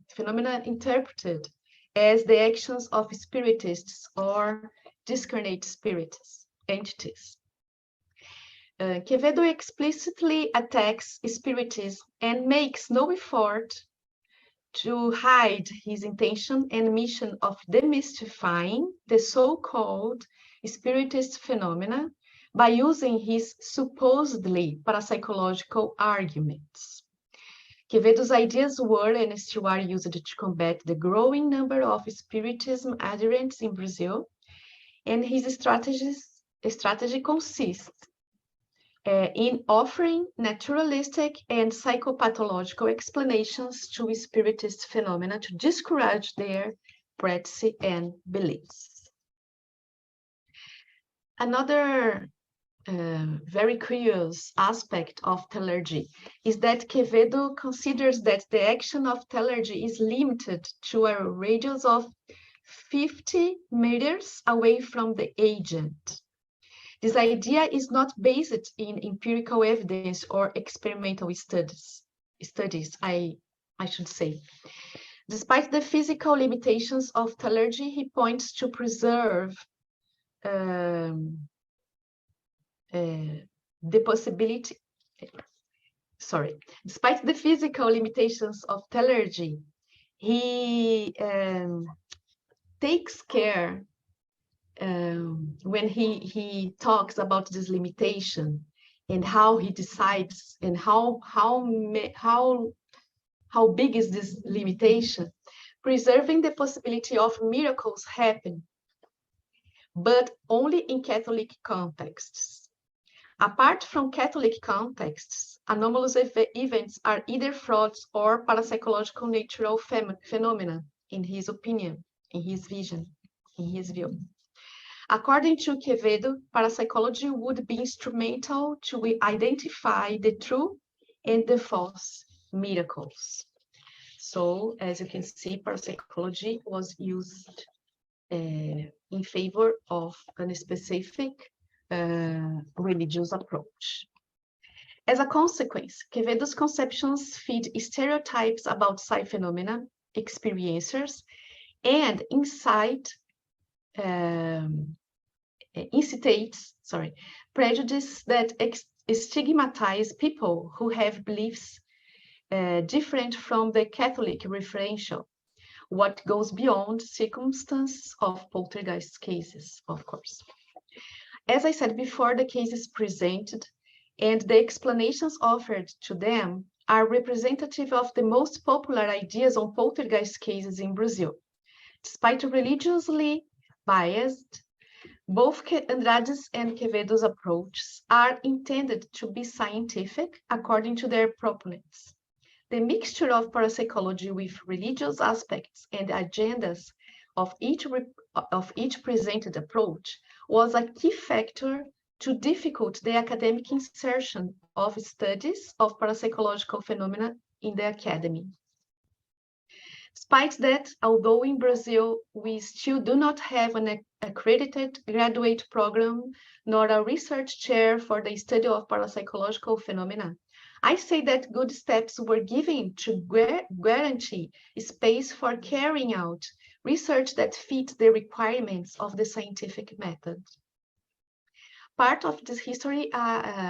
phenomena interpreted as the actions of spiritists or discarnate spirits, entities. Quevedo explicitly attacks spiritism and makes no effort to hide his intention and mission of demystifying the so-called spiritist phenomena by using his supposedly parapsychological arguments. Quevedo's ideas were and still are used to combat the growing number of spiritism adherents in Brazil, and his strategy consists in offering naturalistic and psychopathological explanations to spiritist phenomena to discourage their practice and beliefs. Another very curious aspect of telergy is that Quevedo considers that the action of telergy is limited to a radius of 50 meters away from the agent. This idea is not based in empirical evidence or experimental studies, I should say. Despite the physical limitations of telergy, he points to preserve the possibility, despite the physical limitations of telergy, he takes care when he talks about this limitation and how he decides and how big is this limitation, preserving the possibility of miracles happen, but only in Catholic contexts. Apart from Catholic contexts, anomalous events are either frauds or parapsychological natural phenomena, in his opinion, in his vision, in his view. According to Quevedo, parapsychology would be instrumental to identify the true and the false miracles. So, as you can see, parapsychology was used in favor of a specific religious approach. As a consequence, Quevedo's conceptions feed stereotypes about psi phenomena, experiencers, and incitates prejudice that stigmatize people who have beliefs different from the Catholic referential, what goes beyond circumstance of poltergeist cases, of course. As I said before, the cases presented and the explanations offered to them are representative of the most popular ideas on poltergeist cases in Brazil. Despite religiously biased, both Andrade's and Quevedo's approaches are intended to be scientific according to their proponents. The mixture of parapsychology with religious aspects and agendas of each presented approach was a key factor to difficult the academic insertion of studies of parapsychological phenomena in the academy. Despite that, although in Brazil we still do not have an accredited graduate program nor a research chair for the study of parapsychological phenomena, I say that good steps were given to guarantee space for carrying out research that fit the requirements of the scientific method. Part of this history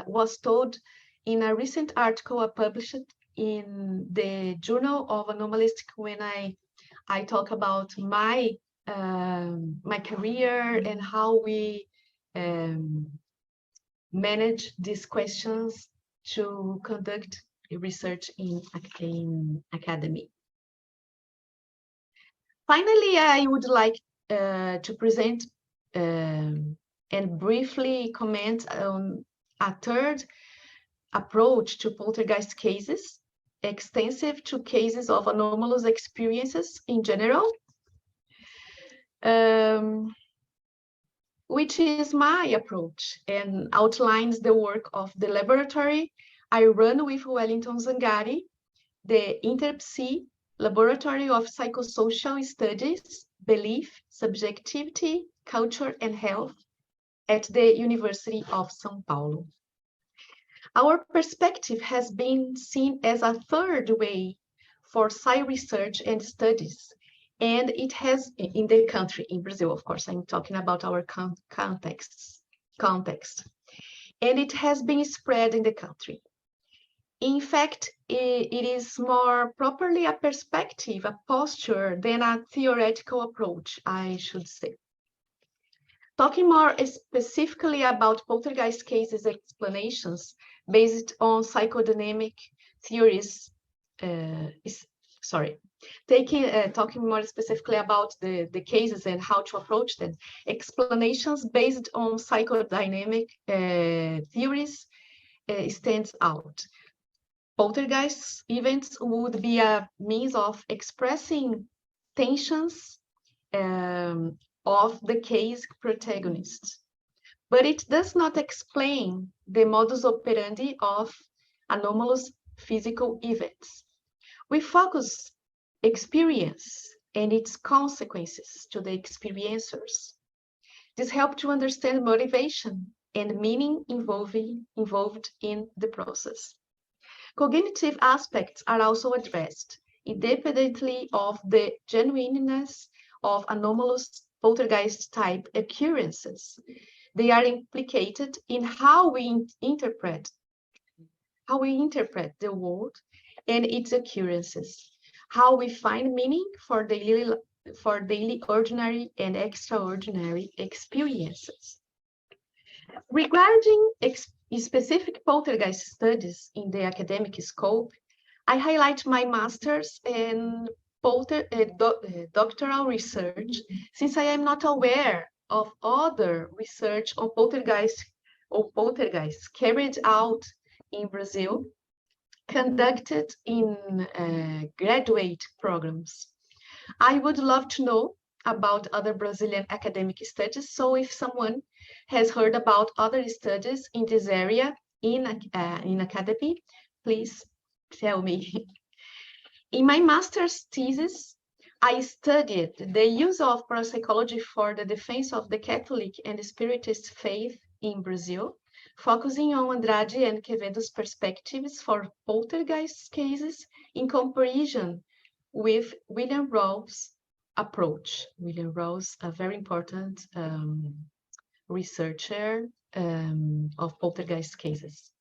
was told in a recent article published in the Journal of Anomalistic when I talk about my career and how we manage these questions to conduct research in academy. Finally, I would like to present and briefly comment on a third approach to poltergeist cases, extensive to cases of anomalous experiences in general, which is my approach and outlines the work of the laboratory I run with Wellington Zangari, the InterPsi Laboratory of Psychosocial Studies, Belief, Subjectivity, Culture and Health at the University of São Paulo. Our perspective has been seen as a third way for psi research and studies, and it has, in the country, in Brazil, of course, I'm talking about our context, and it has been spread in the country. In fact, it is more properly a perspective, a posture, than a theoretical approach, I should say. Talking more specifically about poltergeist cases explanations based on psychodynamic theories, talking more specifically about the cases and how to approach them, explanations based on psychodynamic theories stands out. Poltergeist events would be a means of expressing tensions of the case protagonist, but it does not explain the modus operandi of anomalous physical events. We focus experience and its consequences to the experiencers. This helps to understand motivation and meaning involved in the process. Cognitive aspects are also addressed, independently of the genuineness of anomalous poltergeist type occurrences. They are implicated in how we interpret the world and its occurrences, how we find meaning for daily ordinary and extraordinary experiences. Regarding specific poltergeist studies in the academic scope, I highlight my master's and doctoral research, since I am not aware of other research on poltergeists carried out in Brazil, conducted in graduate programs. I would love to know about other Brazilian academic studies. So if someone has heard about other studies in this area in academy, please tell me. In my master's thesis, I studied the use of parapsychology for the defense of the Catholic and Spiritist faith in Brazil, focusing on Andrade and Quevedo's perspectives for poltergeist cases in comparison with William Rawls' approach. William Rawls, a very important researcher of poltergeist cases.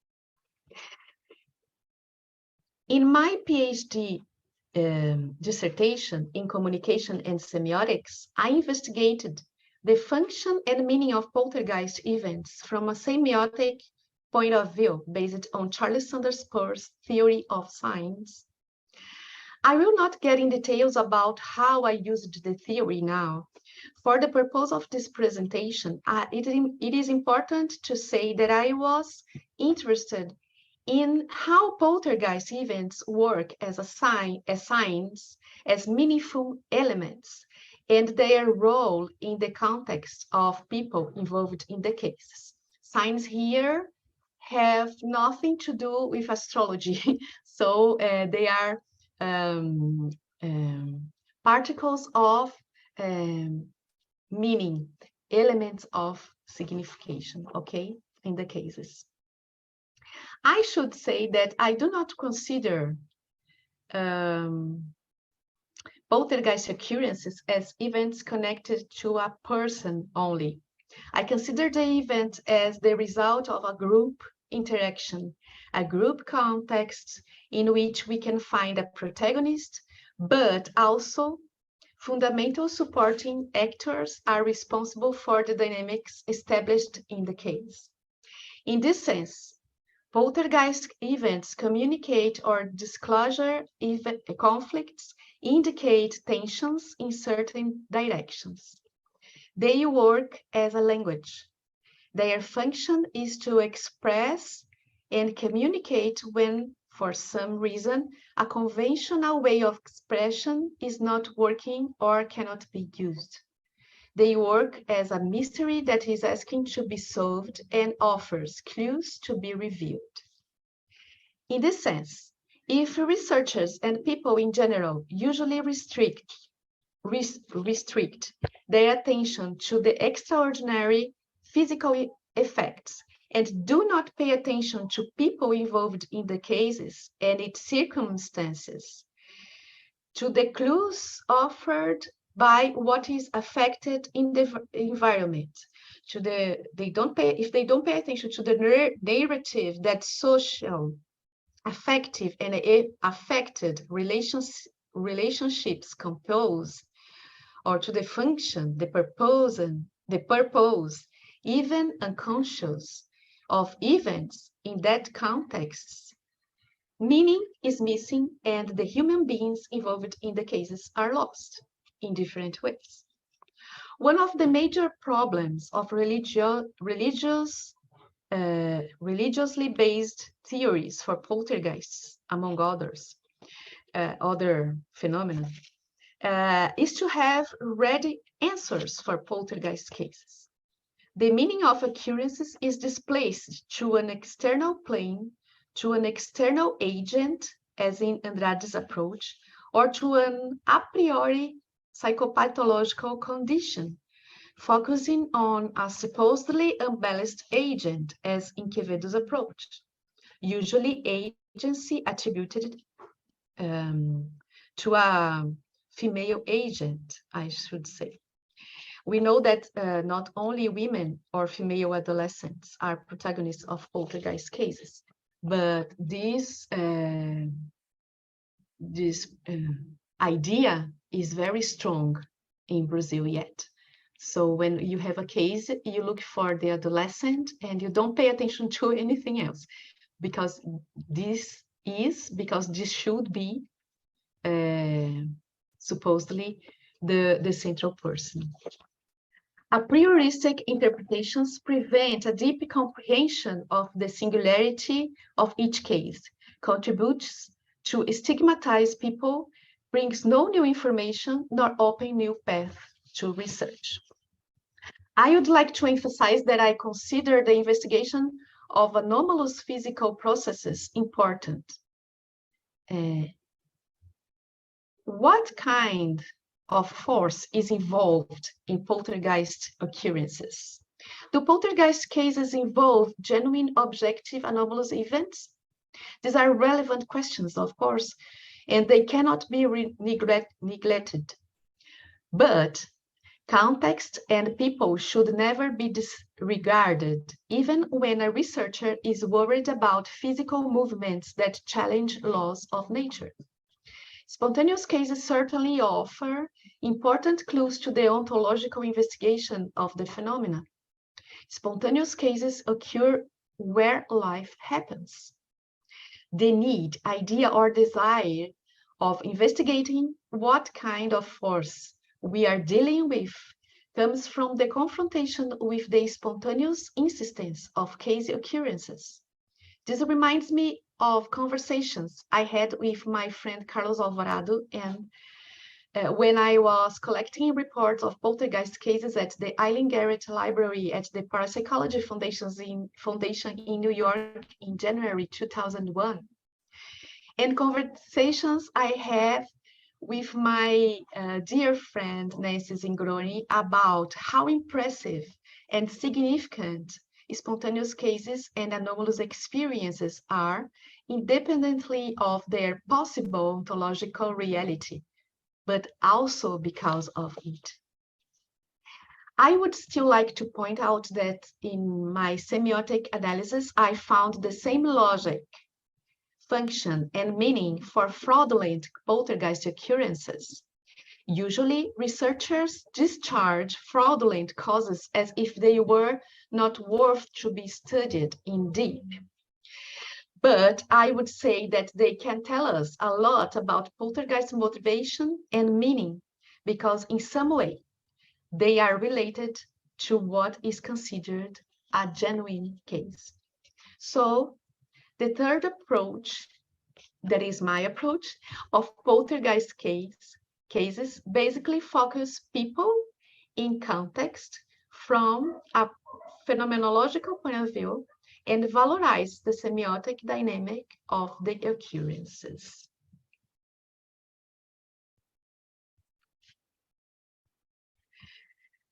In my PhD dissertation in communication and semiotics, I investigated the function and meaning of poltergeist events from a semiotic point of view based on Charles Sanders Peirce's theory of signs. I will not get in details about how I used the theory now. For the purpose of this presentation, it is important to say that I was interested in how poltergeist events work as signs, as meaningful elements, and their role in the context of people involved in the cases. Signs here have nothing to do with astrology, so they are particles of meaning, elements of signification, okay, in the cases. I should say that I do not consider poltergeist occurrences as events connected to a person only. I consider the event as the result of a group interaction, a group context in which we can find a protagonist, but also fundamental supporting actors are responsible for the dynamics established in the case. In this sense, poltergeist events communicate or disclosure conflicts, indicate tensions in certain directions. They work as a language. Their function is to express and communicate when, for some reason, a conventional way of expression is not working or cannot be used. They work as a mystery that is asking to be solved and offers clues to be revealed. In this sense, if researchers and people in general usually restrict their attention to the extraordinary physical effects and do not pay attention to people involved in the cases and its circumstances, to the clues offered by what is affected in the environment, if they don't pay attention to the narrative that social, affective, and affected relationships compose, or to the function, the purpose, even unconscious, of events in that context, meaning is missing and the human beings involved in the cases are lost in different ways. One of the major problems of religiously based theories for poltergeists, among others, other phenomena, is to have ready answers for poltergeist cases. The meaning of occurrences is displaced to an external plane, to an external agent, as in Andrade's approach, or to an a priori psychopathological condition, focusing on a supposedly unbalanced agent, as in Quevedo's approach, usually agency attributed to a female agent, I should say. We know that not only women or female adolescents are protagonists of poltergeist cases, but this idea is very strong in Brazil yet. So when you have a case, you look for the adolescent and you don't pay attention to anything else, because this should be supposedly the central person. A prioristic interpretations prevent a deep comprehension of the singularity of each case, contributes to stigmatize people, brings no new information, nor open new paths to research. I would like to emphasize that I consider the investigation of anomalous physical processes important. What kind of force is involved in poltergeist occurrences? Do poltergeist cases involve genuine objective anomalous events? These are relevant questions, of course, and they cannot be neglected. But context and people should never be disregarded, even when a researcher is worried about physical movements that challenge laws of nature. Spontaneous cases certainly offer important clues to the ontological investigation of the phenomena. Spontaneous cases occur where life happens. The need, idea, or desire of investigating what kind of force we are dealing with comes from the confrontation with the spontaneous insistence of case occurrences. This reminds me of conversations I had with my friend Carlos Alvarado, and when I was collecting reports of poltergeist cases at the Eileen Garrett Library at the Parapsychology Foundation in New York in January 2001, and conversations I have with my dear friend Nancy Zingroni about how impressive and significant spontaneous cases and anomalous experiences are, independently of their possible ontological reality, but also because of it. I would still like to point out that in my semiotic analysis, I found the same logic, function, and meaning for fraudulent poltergeist occurrences. Usually, researchers discharge fraudulent causes as if they were not worth to be studied in deep. But I would say that they can tell us a lot about poltergeist motivation and meaning, because in some way, they are related to what is considered a genuine case. So the third approach, that is my approach, of poltergeist cases basically focus people in context from a phenomenological point of view and valorize the semiotic dynamic of the occurrences.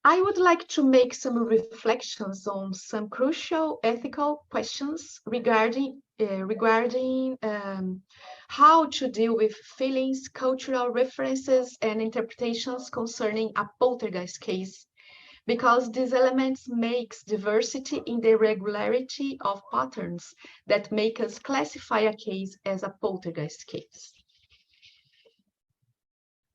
I would like to make some reflections on some crucial ethical questions regarding how to deal with feelings, cultural references, and interpretations concerning a poltergeist case, because these elements makes diversity in the regularity of patterns that make us classify a case as a poltergeist case.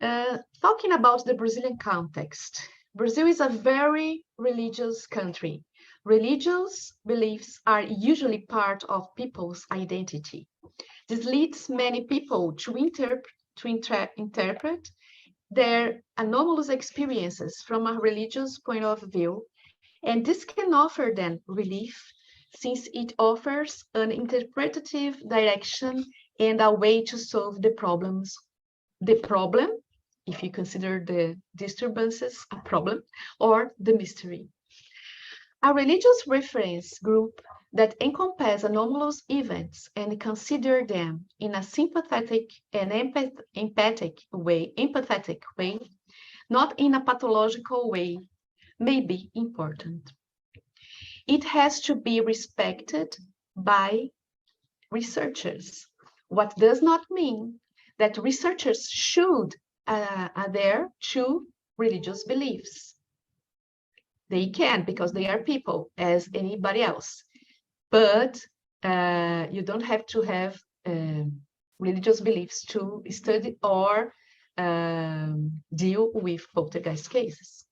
Talking about the Brazilian context, Brazil is a very religious country. Religious beliefs are usually part of people's identity. This leads many people to interpret their anomalous experiences from a religious point of view, and this can offer them relief since it offers an interpretative direction and a way to solve the problem, if you consider the disturbances a problem, or the mystery. A religious reference group that encompass anomalous events and consider them in a sympathetic and empathetic way, not in a pathological way, may be important. It has to be respected by researchers, what does not mean that researchers should adhere to religious beliefs. They can, because they are people as anybody else. But you don't have to have religious beliefs to study or deal with poltergeist cases.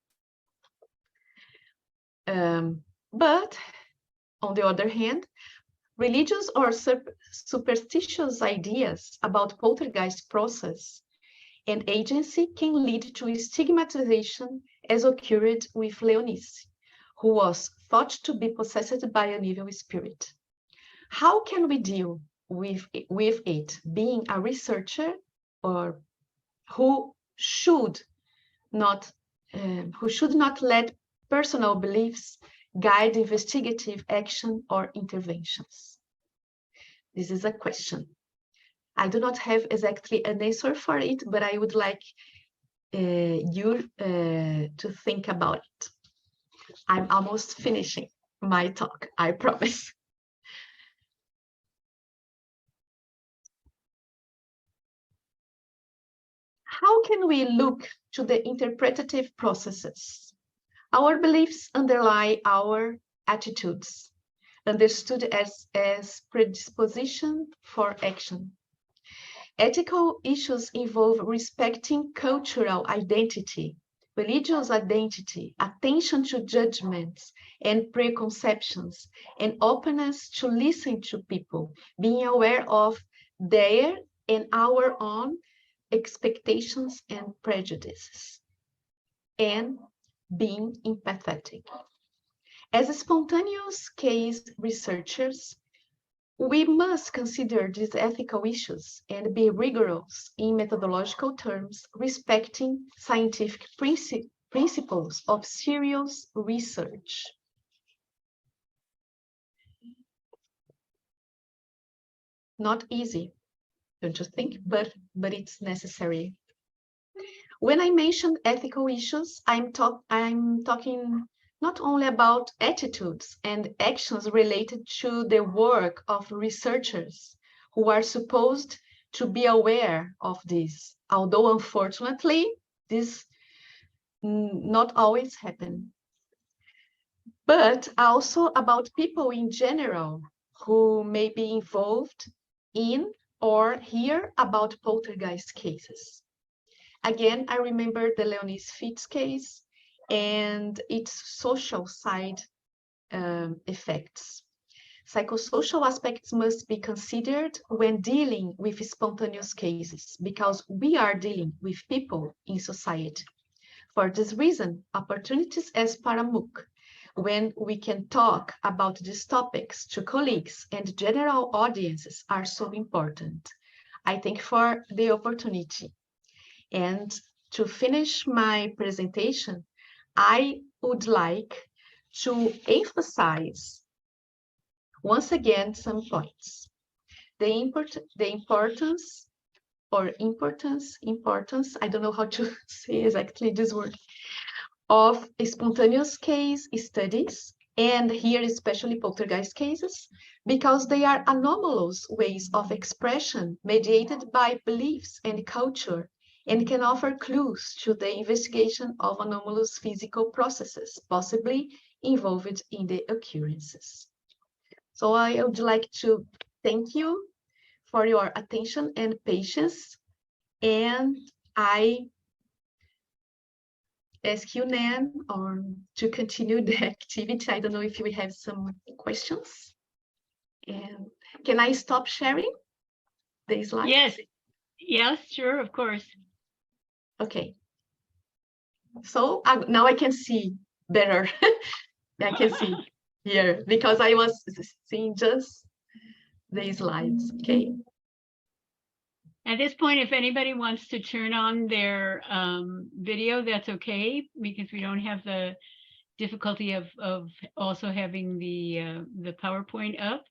But on the other hand, religious or superstitious ideas about poltergeist process and agency can lead to stigmatization, as occurred with Leonice, who was thought to be possessed by an evil spirit. How can we deal with it, being a researcher or who should not let personal beliefs guide investigative action or interventions? This is a question. I do not have exactly an answer for it, but I would like you to think about it. I'm almost finishing my talk, I promise. How can we look to the interpretative processes? Our beliefs underlie our attitudes, understood as predisposition for action. Ethical issues involve respecting cultural identity, religious identity, attention to judgments and preconceptions, and openness to listen to people, being aware of their and our own expectations and prejudices, and being empathetic. As spontaneous case researchers, we must consider these ethical issues and be rigorous in methodological terms, respecting scientific principles of serious research. Not easy, don't you think? But it's necessary. When I mention ethical issues, I'm talking not only about attitudes and actions related to the work of researchers who are supposed to be aware of this, although unfortunately, this not always happen. But also about people in general who may be involved in or hear about poltergeist cases. Again, I remember the Leonice Fitz case and its social side effects. Psychosocial aspects must be considered when dealing with spontaneous cases, because we are dealing with people in society. For this reason, opportunities as ParaMOOC, when we can talk about these topics to colleagues and general audiences, are so important. I thank for the opportunity. And to finish my presentation, I would like to emphasize once again some points. The importance, I don't know how to say exactly this word, of spontaneous case studies, and here especially poltergeist cases, because they are anomalous ways of expression mediated by beliefs and culture, and can offer clues to the investigation of anomalous physical processes, possibly involved in the occurrences. So I would like to thank you for your attention and patience, and I ask you, Nan, to continue the activity. I don't know if we have some questions. And can I stop sharing the slides? Yes, sure, of course. Okay. So now I can see better. I can see here because I was seeing just the slides. Okay. At this point, if anybody wants to turn on their video, that's okay, because we don't have the difficulty of also having the PowerPoint up.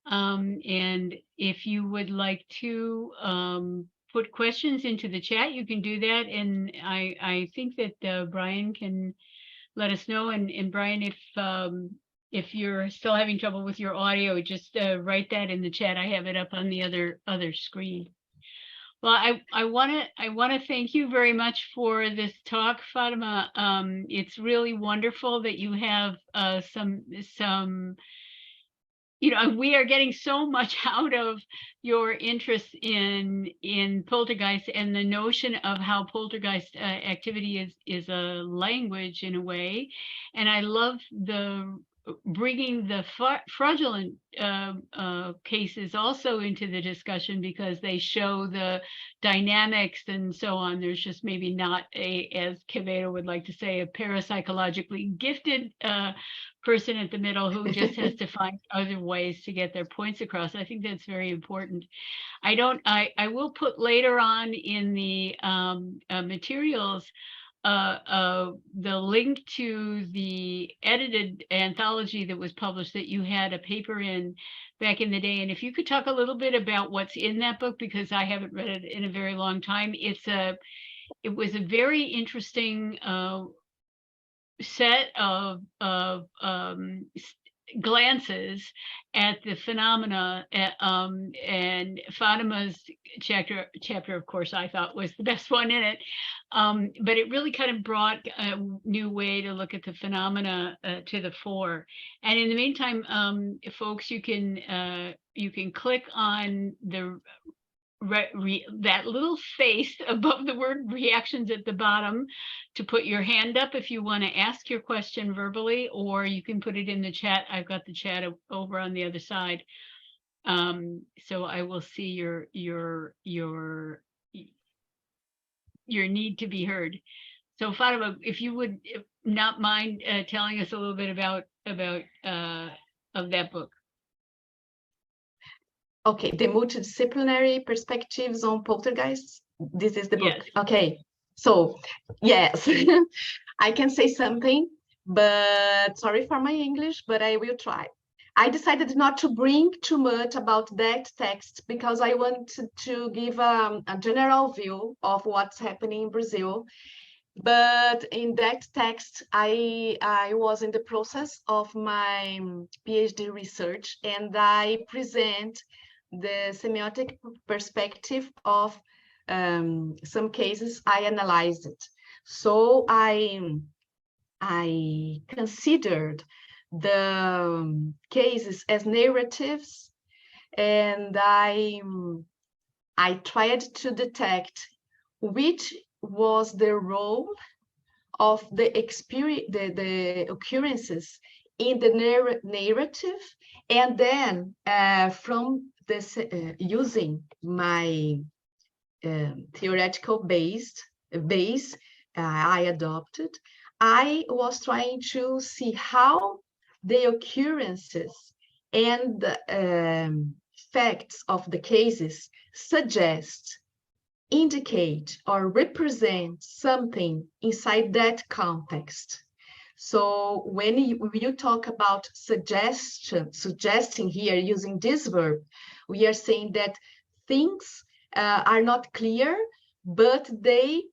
And if you would like to put questions into the chat, you can do that. And I think that Brian can let us know. And Brian, if you're still having trouble with your audio, just write that in the chat. I have it up on the other screen. Well, I want to thank you very much for this talk, Fatima. It's really wonderful that you have some. We are getting so much out of your interest in poltergeist and the notion of how poltergeist activity is a language in a way. And I love the bringing the fraudulent cases also into the discussion, because they show the dynamics and so on. There's just maybe not as Quevedo would like to say, a parapsychologically gifted person at the middle who just has to find other ways to get their points across. I think that's very important. I will put later on in the materials the link to the edited anthology that was published that you had a paper in back in the day. And if you could talk a little bit about what's in that book, because I haven't read it in a very long time. It was a very interesting set of glances at the phenomena, and Fatima's chapter, of course, I thought was the best one in it. But it really kind of brought a new way to look at the phenomena to the fore. And in the meantime, folks, you can click on the that little face above the word reactions at the bottom to put your hand up if you want to ask your question verbally, or you can put it in the chat. I've got the chat over on the other side. So I will see your need to be heard. So Fatima, if you would not mind telling us a little bit about of that book. Okay, the multidisciplinary perspectives on poltergeists. This is the book. Yes. Okay, so yes, I can say something, but sorry for my English, but I will try. I decided not to bring too much about that text because I wanted to give a general view of what's happening in Brazil. But in that text, I was in the process of my PhD research, and I present the semiotic perspective of some cases I analyzed it. So I considered the cases as narratives, and I tried to detect which was the role of the experience, the occurrences in the narrative, and then from this using my theoretical base I adopted, I was trying to see how the occurrences and facts of the cases suggest, indicate, or represent something inside that context. So when you talk about suggesting here using this verb, we are saying that things are not clear, but they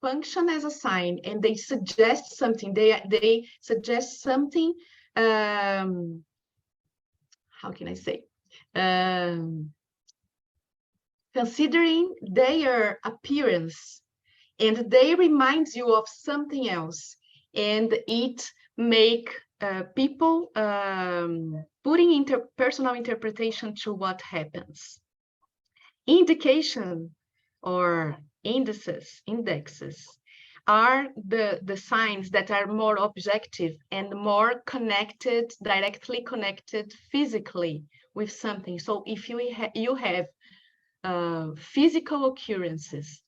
function as a sign and they suggest something. They suggest something. How can I say? Considering their appearance, and they remind you of something else, and it make people putting personal interpretation to what happens. Indication or indexes are the signs that are more objective and more connected, directly connected physically with something. So if you have physical occurrences,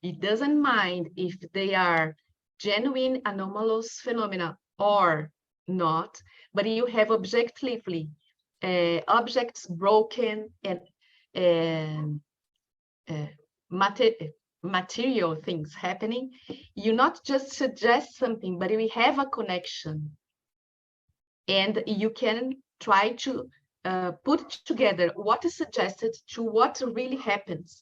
it doesn't mind if they are genuine anomalous phenomena or not, but you have objectively objects broken and material things happening. You not just suggest something, but we have a connection, and you can try to put together what is suggested to what really happens,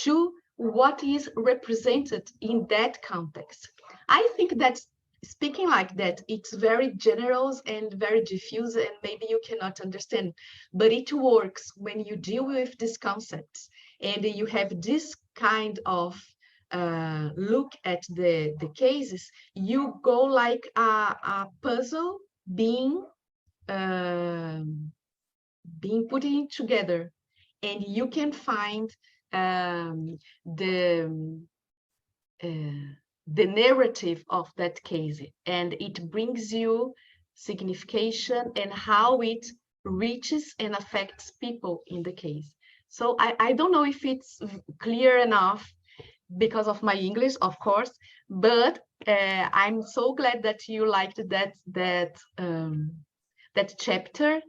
to what is represented in that context. I think that speaking like that, it's very general and very diffuse, and maybe you cannot understand, but it works when you deal with these concepts and you have this kind of look at the cases, you go like a puzzle being being put in together, and you can find the the narrative of that case, and it brings you signification and how it reaches and affects people in the case. So I don't know if it's clear enough because of my English, of course, but I'm so glad that you liked that chapter.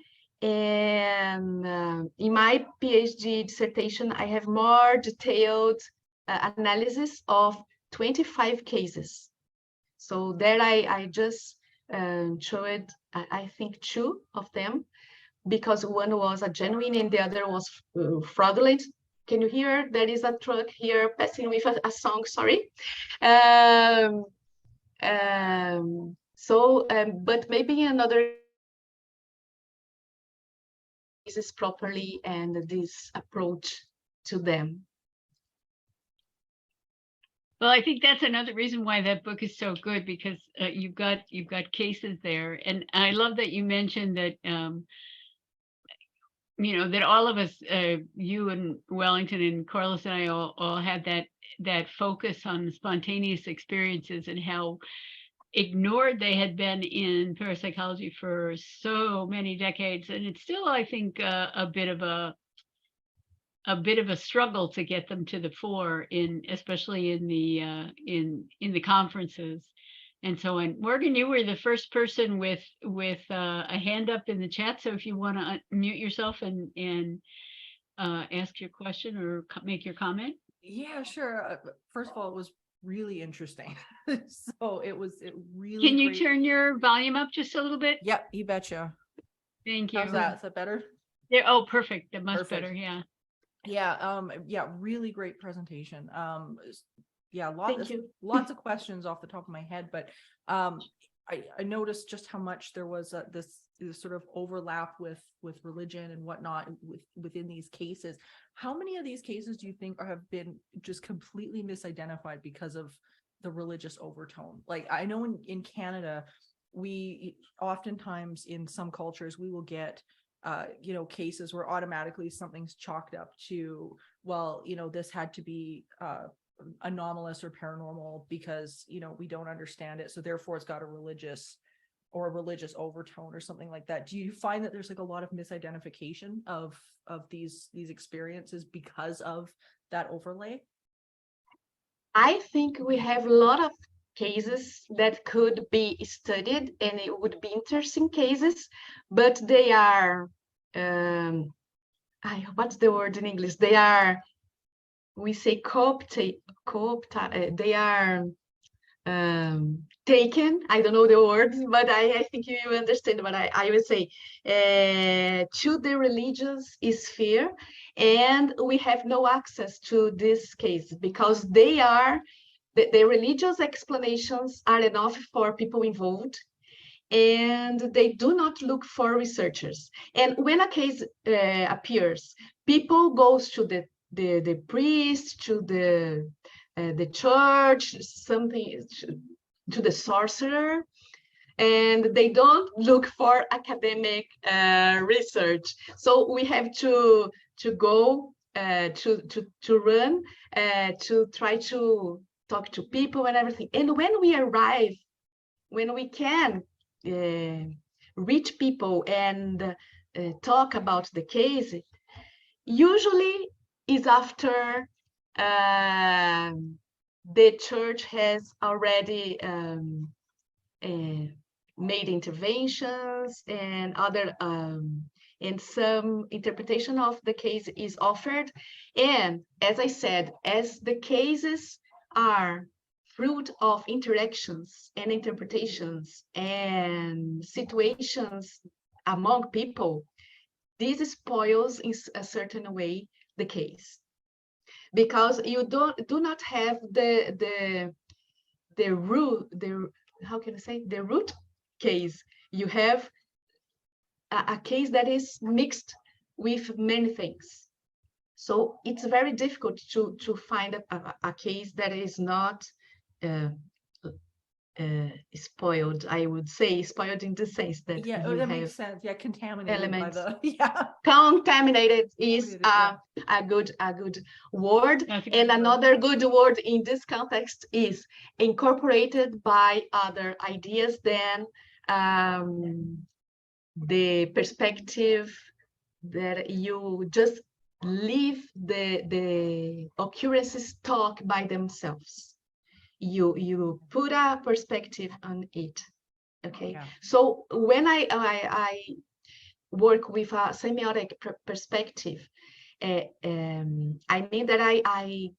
And in my PhD dissertation, I have more detailed analysis of 25 cases. So there I just showed, I think, 2 of them, because one was a genuine and the other was fraudulent. Can you hear? There is a truck here passing with a song, sorry. But maybe another is properly and this approach to them. Well, I think that's another reason why that book is so good, because you've got cases there, and I love that you mentioned that that all of us, you and Wellington and Carlos and I all had that focus on spontaneous experiences and how ignored they had been in parapsychology for so many decades, and it's still, I think, a bit of a struggle to get them to the fore, especially in the conferences and so on. Morgan, you were the first person with a hand up in the chat, so if you want to unmute yourself and ask your question or make your comment. Yeah, sure. First of all, it was really interesting. So it really. Can you turn your volume up just a little bit? Yep, you betcha. Thank you. How's that? Is that better? Yeah. Oh, perfect. That much Perfect. better. Yeah. Yeah, really great presentation. Lots of questions off the top of my head, but I noticed just how much there was this sort of overlap with religion and whatnot within these cases. How many of these cases do you think have been just completely misidentified because of the religious overtone? Like, I know in Canada, we oftentimes, in some cultures, we will get cases where automatically something's chalked up to, well, this had to be anomalous or paranormal because we don't understand it, so therefore it's got a religious overtone or something like that. Do you find that there's like a lot of misidentification of these experiences because of that overlay? I think we have a lot of cases that could be studied, and it would be interesting cases, but they are what's the word in English? They are, we say, they are taken. I don't know the words, but I think you understand what I would say, to the religious sphere, and we have no access to this case because they are the religious explanations are enough for people involved, and they do not look for researchers. And when a case appears, people goes to the priest, to the church, something, to the sorcerer, and they don't look for academic research. So we have to go to run to try to talk to people and everything. And when we arrive, when we can reach people and talk about the case, usually is after the church has already made interventions and other and some interpretation of the case is offered. And as I said, as the cases are fruit of interactions and interpretations and situations among people, this spoils in a certain way the case, because you do not have the root case. You have a case that is mixed with many things. So it's very difficult to find a case that is not spoiled. I would say spoiled in the sense that Yeah, you that have makes sense. Yeah, contaminated elements. by the yeah. Contaminated is Yeah. a good word. That's a good And word. another good word in this context is incorporated by other ideas than the perspective that you just leave the occurrences talk by themselves. You put a perspective on it. Okay. Yeah. So when I work with a semiotic perspective, I mean that I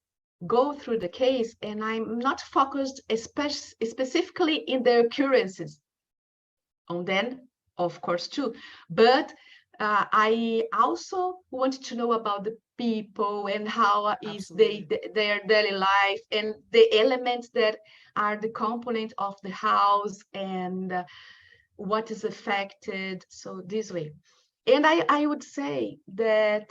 go through the case and I'm not focused specifically in the occurrences, on them, of course, too, but I also want to know about the people and how is their daily life and the elements that are the component of the house and what is affected. So this way. And I would say that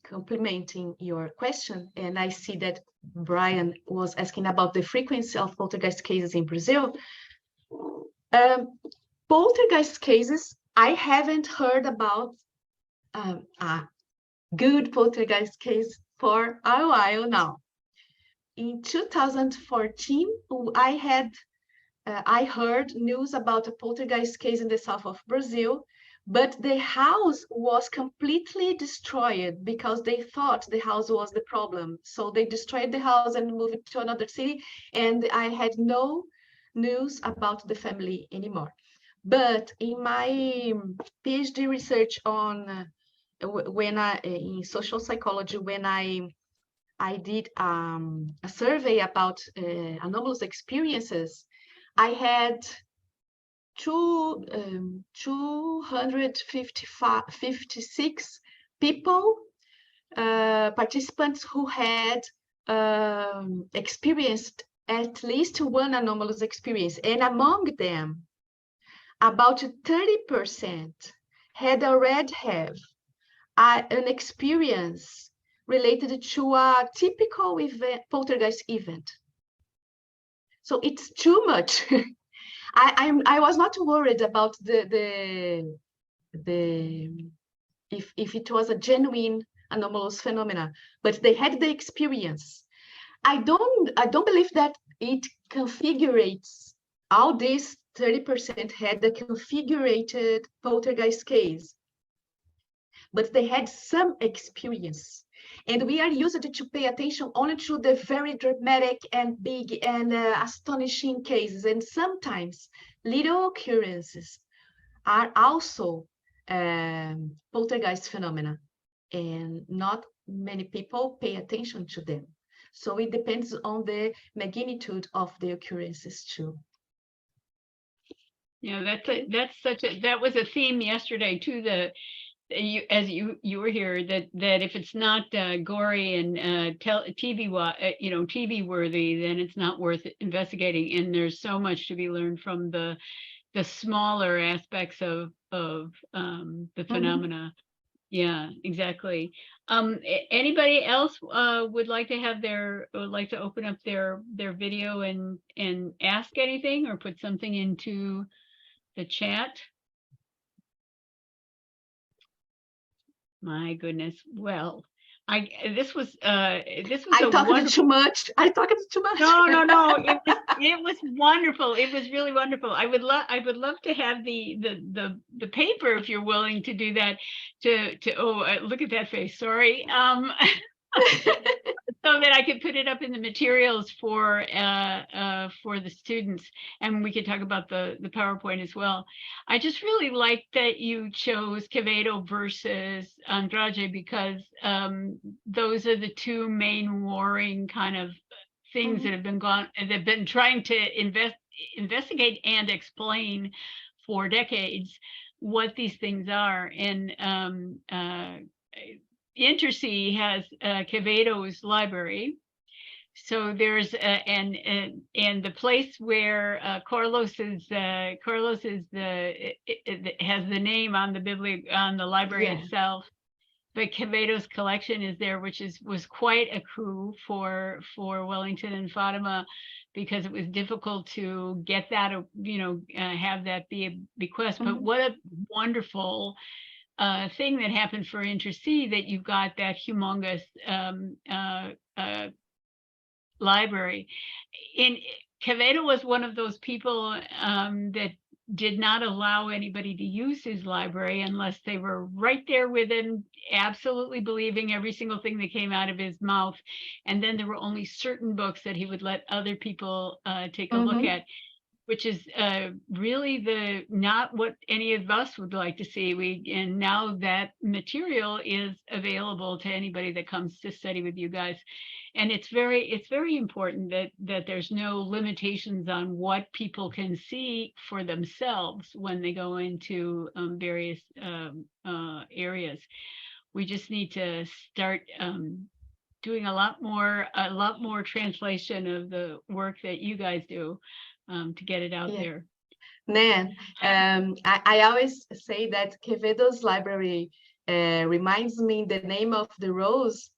complementing your question, and I see that Brian was asking about the frequency of poltergeist cases in Brazil. Poltergeist cases, I haven't heard about a good poltergeist case for a while now. In 2014, I heard news about a poltergeist case in the south of Brazil, but the house was completely destroyed because they thought the house was the problem. So they destroyed the house and moved it to another city, and I had no news about the family anymore. But in my PhD research on in social psychology, when I did a survey about anomalous experiences, I had 256 people, participants who had experienced at least one anomalous experience. And among them, about 30% had already have an experience related to a typical event, poltergeist event. So it's too much. I was not worried about the if it was a genuine anomalous phenomena, but they had the experience. I don't believe that it configurates all these 30% had the configured poltergeist case, but they had some experience. And we are used to pay attention only to the very dramatic and big and astonishing cases. And sometimes little occurrences are also poltergeist phenomena, and not many people pay attention to them. So it depends on the magnitude of the occurrences too. Yeah, that was a theme yesterday too. As you were here, that if it's not gory and TV worthy, then it's not worth investigating. And there's so much to be learned from the smaller aspects of the phenomena. Yeah, exactly. Anybody else would like to open up their video and ask anything or put something into the chat? My goodness. Well, this was I talked too much. I talked too much. No. It was wonderful. It was really wonderful. I would love to have the paper if you're willing to do that. Look at that face. Sorry. So that I could put it up in the materials for the students, and we could talk about the PowerPoint as well. I just really like that you chose Quevedo versus Andrade, because those are the two main warring kind of things that have been trying to investigate and explain for decades what these things are. And InterPsi has Quevedo's library. So there's and the place where Carlos is has the name on the library Yeah. itself, but Quevedo's collection is there, which was quite a coup for Wellington and Fatima, because it was difficult to get that, have that be a bequest. But what a wonderful thing that happened for InterPsi, that you've got that humongous library. In Quevedo was one of those people that did not allow anybody to use his library unless they were right there with him, absolutely believing every single thing that came out of his mouth. And then there were only certain books that he would let other people take a look at, which is really not what any of us would like to see. And now that material is available to anybody that comes to study with you guys. And it's very important that there's no limitations on what people can see for themselves when they go into various areas. We just need to start doing a lot more translation of the work that you guys do, to get it out there. Nan, I always say that Quevedo's library reminds me the name of the rose.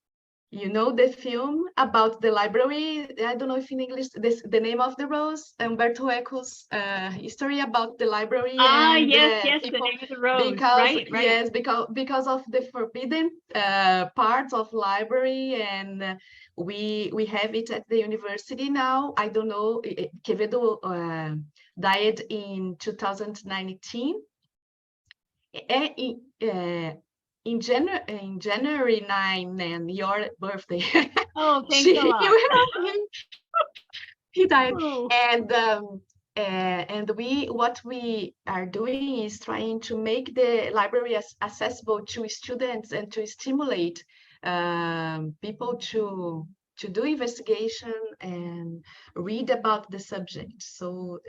You know the film about the library? I don't know if in English, the name of the rose, Umberto Eco's history about the library. And Yes, people, the name of the rose, because, right. Yes, because of the forbidden parts of library, and we have it at the university now. I don't know, Quevedo died in 2019. In January 9, and your birthday. Oh, thanks a lot. He died. Oh. And what we are doing is trying to make the library accessible to students and to stimulate people to do investigation and read about the subject. So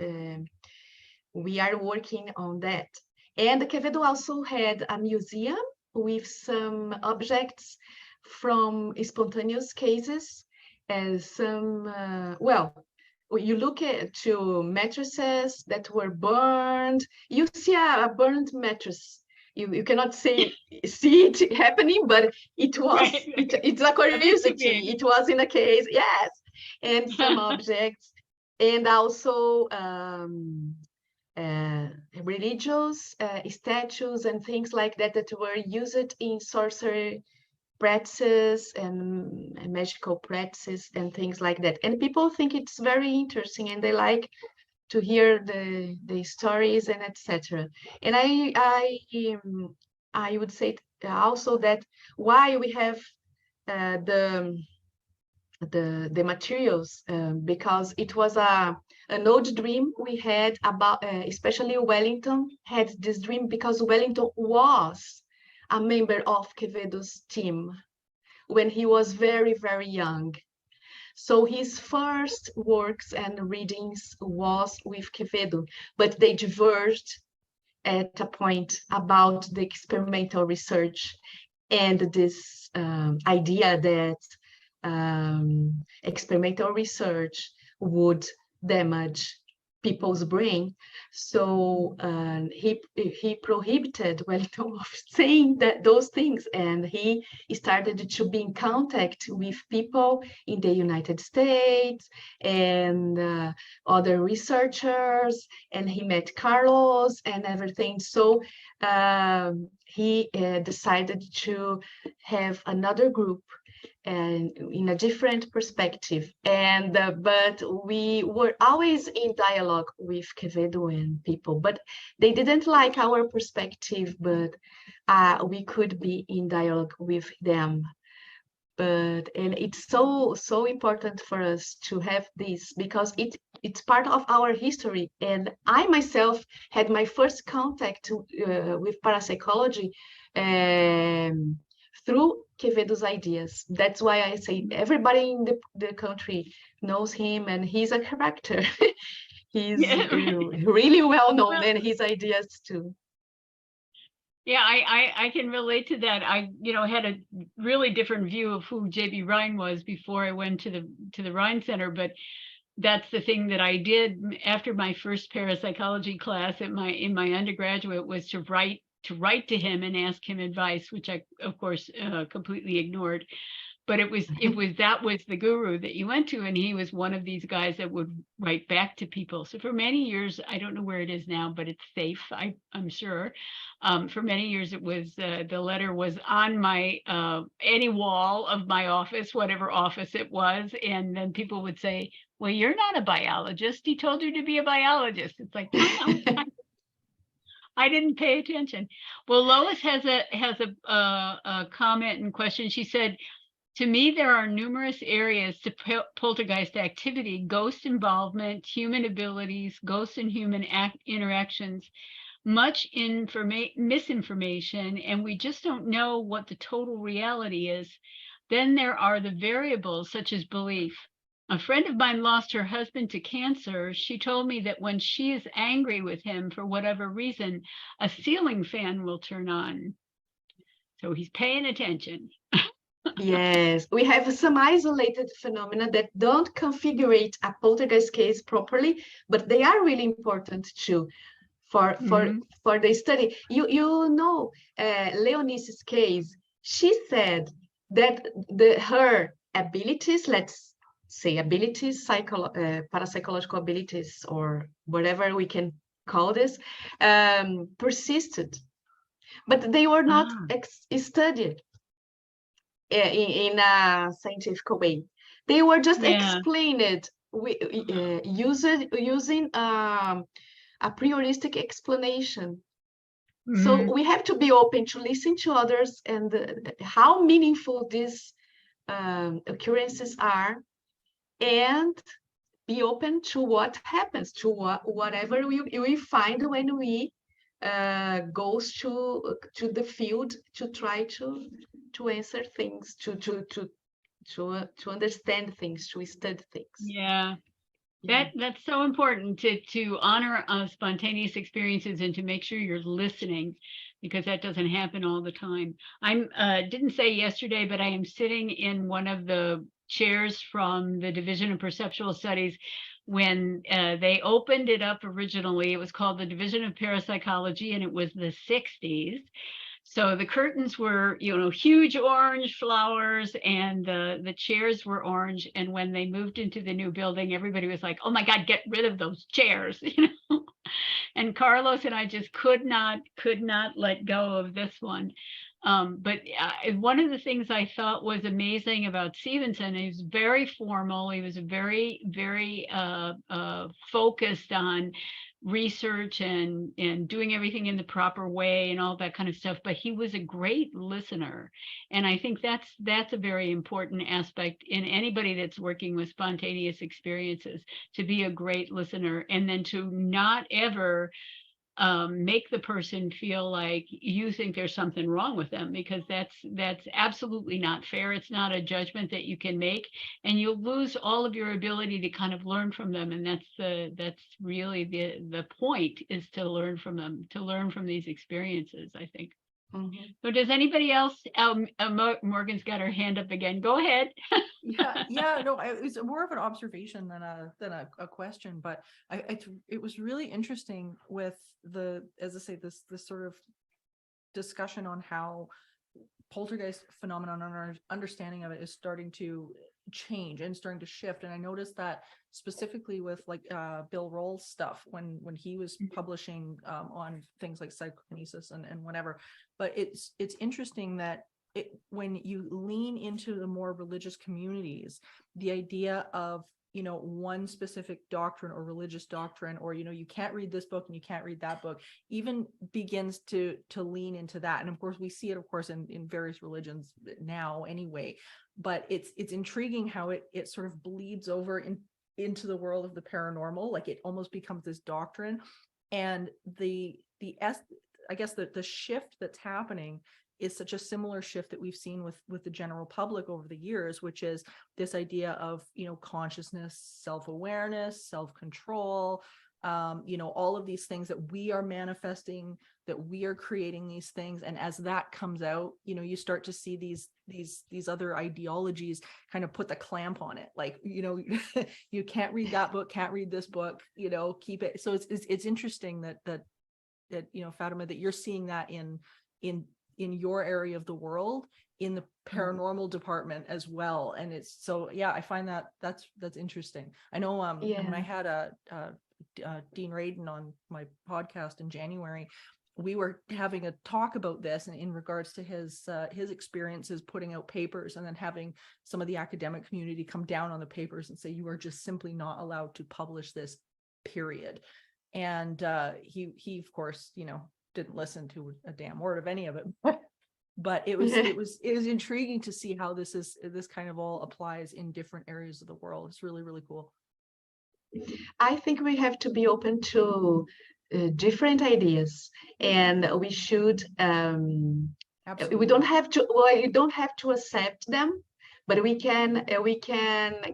we are working on that. And Quevedo also had a museum with some objects from spontaneous cases, and some, you look to mattresses that were burned. You see a burned mattress. You cannot see it happening, but it was. Right. It's a curiosity. It was in a case, yes, and some objects, and also religious statues and things like that were used in sorcery practices and magical practices and things like that. And people think it's very interesting, and they like to hear the stories and etc. And I would say also that why we have the materials, because it was an old dream we had about, especially Wellington had this dream because Wellington was a member of Quevedo's team when he was very, very young. So his first works and readings was with Quevedo, but they diverged at a point about the experimental research and this idea that experimental research would damage people's brain. So he prohibited Wellington of saying those things, and he started to be in contact with people in the United States and other researchers, and he met Carlos and everything. So he decided to have another group and in a different perspective, and but we were always in dialogue with Quevedo and people, but they didn't like our perspective, but we could be in dialogue with them. And it's so important for us to have this, because it's part of our history. And I myself had my first contact with parapsychology through Quevedo's ideas. That's why I say everybody in the country knows him, and he's a character. He's really well known, and his ideas too. Yeah, I can relate to that. I, had a really different view of who J.B. Rhine was before I went to the Rhine Center, but that's the thing that I did after my first parapsychology class in my undergraduate, was to write to him and ask him advice, which I, of course, completely ignored. But that was the guru that you went to, and he was one of these guys that would write back to people. So for many years, I don't know where it is now, but it's safe, I'm sure. For many years, it was the letter was on my any wall of my office, whatever office it was, and then people would say, "Well, you're not a biologist. He told you to be a biologist." It's like, I didn't pay attention. Well, Lois has a comment and question. She said, to me, there are numerous areas to poltergeist activity: ghost involvement, human abilities, ghost and human interactions, much misinformation, and we just don't know what the total reality is. Then there are the variables such as belief. A friend of mine lost her husband to cancer. She told me that when she is angry with him for whatever reason, a ceiling fan will turn on. So he's paying attention. Yes, we have some isolated phenomena that don't configure a poltergeist case properly, but they are really important too for the study. Leonice's case, she said that her abilities, let's say abilities, parapsychological abilities, or whatever we can call this, persisted, but they were not studied in a scientific way. They were just explained using a prioristic explanation. So we have to be open to listen to others and how meaningful these occurrences are, and be open to what happens, to whatever we find when we goes to the field to try to answer things, to understand things, to study things. Yeah. That's so important to honor spontaneous experiences and to make sure you're listening, because that doesn't happen all the time. I didn't say yesterday, but I am sitting in one of the chairs from the Division of Perceptual Studies. When they opened it up originally, it was called the Division of Parapsychology, and it was the 60s. So the curtains were, huge orange flowers, and the chairs were orange. And when they moved into the new building, everybody was like, "Oh my God, get rid of those chairs!" And Carlos and I just could not let go of this one. But one of the things I thought was amazing about Stevenson, he was very formal. He was very, very focused on research and doing everything in the proper way and all that kind of stuff, but he was a great listener. And I think that's a very important aspect in anybody that's working with spontaneous experiences, to be a great listener, and then to not ever make the person feel like you think there's something wrong with them, because that's absolutely not fair. It's not a judgment that you can make, and you'll lose all of your ability to kind of learn from them. And that's really the point, is to learn from them, to learn from these experiences, I think. So does anybody else? Morgan's got her hand up again. Go ahead. No, it was more of an observation than a question, but it was really interesting with as I say, this sort of discussion on how poltergeist phenomenon and our understanding of it is starting to change and starting to shift. And I noticed that specifically with Bill Roll's stuff when he was publishing on things like psychokinesis and whatever. But it's interesting that when you lean into the more religious communities, the idea of one specific doctrine or religious doctrine, or you can't read this book and you can't read that book, even begins to lean into that. And of course we see it, of course, in various religions now anyway. But it's intriguing how it sort of bleeds over into the world of the paranormal. Like, it almost becomes this doctrine. And I guess the shift that's happening is such a similar shift that we've seen with the general public over the years, which is this idea of, consciousness, self-awareness, self-control, all of these things that we are manifesting, that we are creating these things. And as that comes out, you start to see these other ideologies kind of put the clamp on it. Like, you can't read that book, can't read this book, keep it. So it's interesting that Fatima, that you're seeing that in your area of the world, in the paranormal department as well. And it's so, yeah, I find that's interesting. I know when I had Dean Radin on my podcast in January, we were having a talk about this, and in regards to his experiences putting out papers, and then having some of the academic community come down on the papers and say, you are just simply not allowed to publish this, period. And he of course, didn't listen to a damn word of any of it. But it was intriguing to see how this kind of all applies in different areas of the world. It's really, really cool. I think we have to be open to different ideas, and we should we don't have to accept them, but we can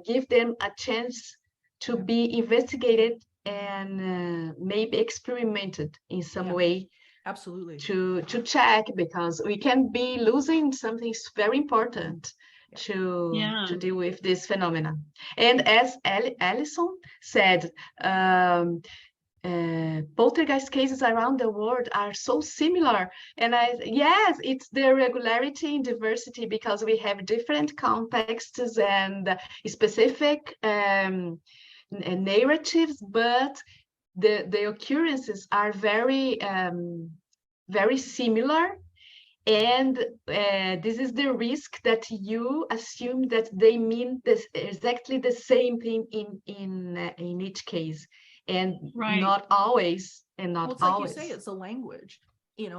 give them a chance to be investigated and maybe experimented in some way. Absolutely. To check, because we can be losing something very important to deal with this phenomenon. And as Alison said, poltergeist cases around the world are so similar. And yes, it's the regularity and diversity, because we have different contexts and specific narratives, but the occurrences are very very similar. And this is the risk, that you assume that they mean this exactly the same thing in each case, and not always. And not always. Like you say, it's a language. You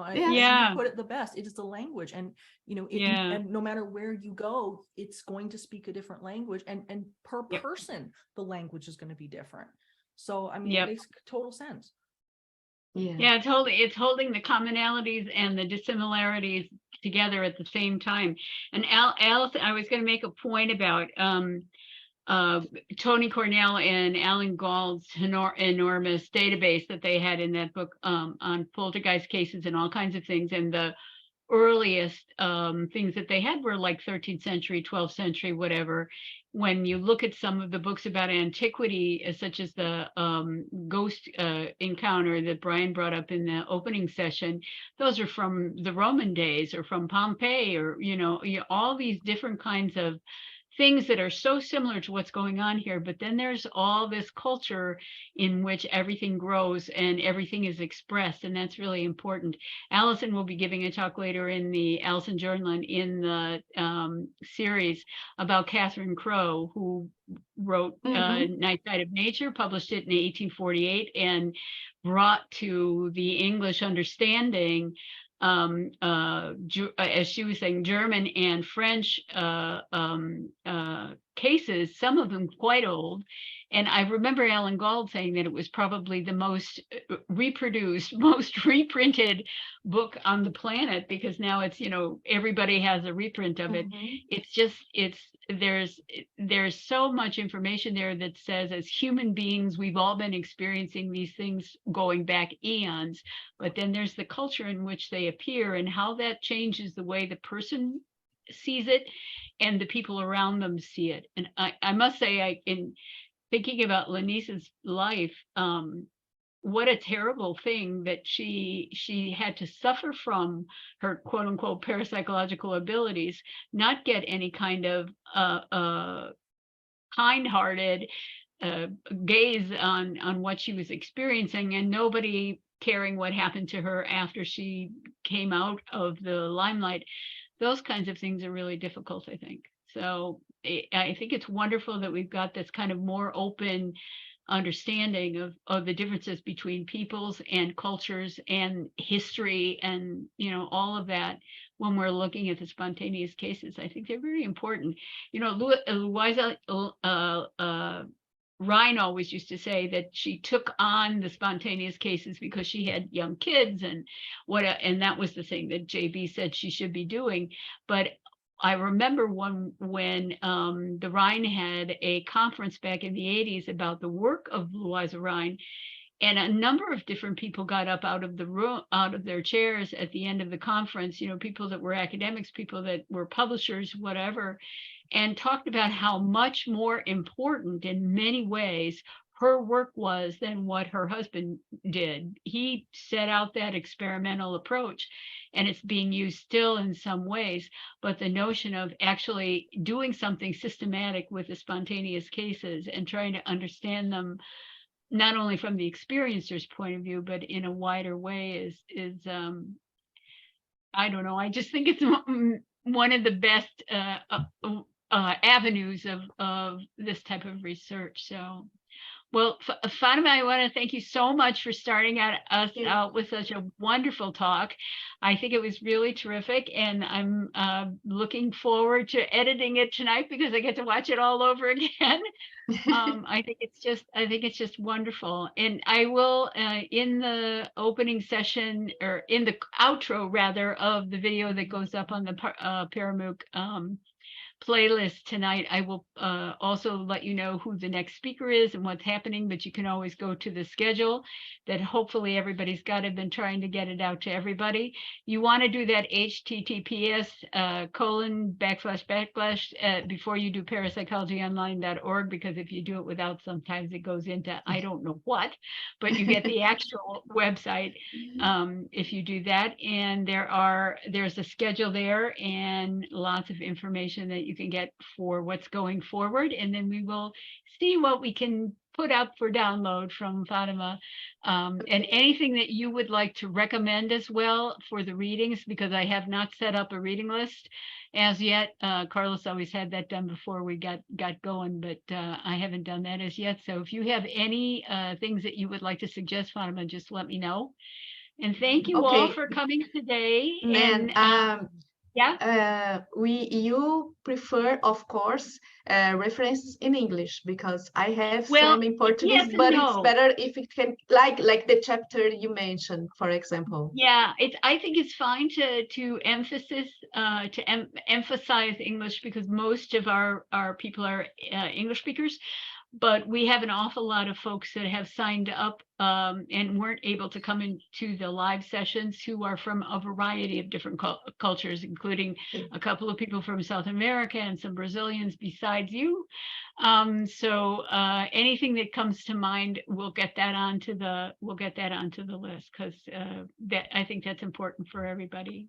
put it the best. It is the language, and and no matter where you go, it's going to speak a different language, and per person, the language is going to be different. So it makes total sense. It's holding the commonalities and the dissimilarities together at the same time. And Alison, I was going to make a point about Tony Cornell and Alan Gould's enormous database that they had in that book on poltergeist cases and all kinds of things. And the earliest things that they had were like 13th century, 12th century, whatever. When you look at some of the books about antiquity, such as the ghost encounter that Brian brought up in the opening session, those are from the Roman days or from Pompeii, or all these different kinds of things that are so similar to what's going on here. But then there's all this culture in which everything grows and everything is expressed, and that's really important. Alison will be giving a talk later in the Alison Journal in the series about Catherine Crowe, who wrote Night Side of Nature, published it in 1848, and brought to the English understanding, as she was saying, German and French cases, some of them quite old. And I remember Alan Gould saying that it was probably the most reproduced, most reprinted book on the planet, because now it's, everybody has a reprint of it. It's just, there's so much information there that says, as human beings, we've all been experiencing these things going back eons, but then there's the culture in which they appear and how that changes the way the person sees it and the people around them see it. And I must say, in thinking about Lanice's life, what a terrible thing that she had to suffer from her quote unquote parapsychological abilities, not get any kind of kind-hearted gaze on what she was experiencing, and nobody caring what happened to her after she came out of the limelight. Those kinds of things are really difficult, I think. So I think it's wonderful that we've got this kind of more open understanding of the differences between peoples and cultures and history and all of that when we're looking at the spontaneous cases. I think they're very important. Louisa Rhine always used to say that she took on the spontaneous cases because she had young kids, and that was the thing that JB said she should be doing. But I remember when the Rhine had a conference back in the 80s about the work of Louisa Rhine, and a number of different people got up out of the room, out of their chairs at the end of the conference, people that were academics, people that were publishers, whatever, and talked about how much more important in many ways her work was than what her husband did. He set out that experimental approach, and it's being used still in some ways, but the notion of actually doing something systematic with the spontaneous cases and trying to understand them not only from the experiencer's point of view, but in a wider way is I don't know. I just think it's one of the best avenues of this type of research. So, well, Fatima, I want to thank you so much for starting us out with such a wonderful talk. I think it was really terrific, and I'm looking forward to editing it tonight because I get to watch it all over again. I think it's just wonderful. And I will, in the opening session, or in the outro rather, of the video that goes up on the ParaMOOC playlist tonight, I will also let you know who the next speaker is and what's happening, but you can always go to the schedule that hopefully everybody's got. I've been trying to get it out to everybody. You want to do that https:// before you do parapsychologyonline.org, because if you do it without, sometimes it goes into I don't know what, but you get the actual website if you do that. And there's a schedule there and lots of information that you can get for what's going forward, and then we will see what we can put up for download from Fatima, and anything that you would like to recommend as well for the readings, because I have not set up a reading list as yet. Carlos always had that done before we got going, but I haven't done that as yet. So if you have any things that you would like to suggest, Fatima, just let me know. And thank you all for coming today. And yeah. You prefer, of course, references in English, because I have some in Portuguese, yes, but no. it's better if it can, like the chapter you mentioned, for example. Yeah, I think it's fine to emphasize English, because most of our people are English speakers. But we have an awful lot of folks that have signed up and weren't able to come into the live sessions, who are from a variety of different cultures, including a couple of people from South America and some Brazilians besides you. So anything that comes to mind, we'll get that onto the list, because I think that's important for everybody.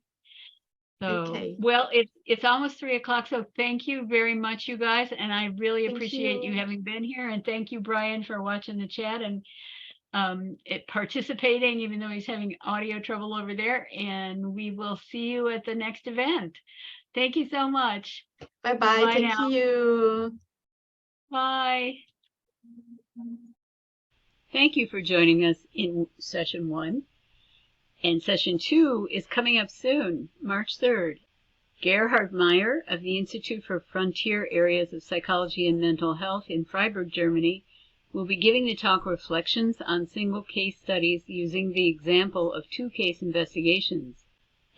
So, well, it's almost 3 o'clock. So thank you very much, you guys. And I really appreciate you having been here. And thank you, Brian, for watching the chat and participating, even though he's having audio trouble over there. And we will see you at the next event. Thank you so much. Bye-bye. Thank you. Bye. Thank you for joining us in session 1. And session 2 is coming up soon, March 3rd. Gerhard Meyer of the Institute for Frontier Areas of Psychology and Mental Health in Freiburg, Germany, will be giving the talk Reflections on Single Case Studies using the example of 2 case investigations.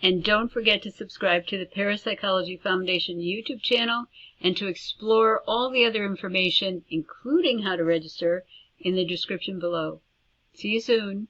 And don't forget to subscribe to the Parapsychology Foundation YouTube channel and to explore all the other information, including how to register, in the description below. See you soon.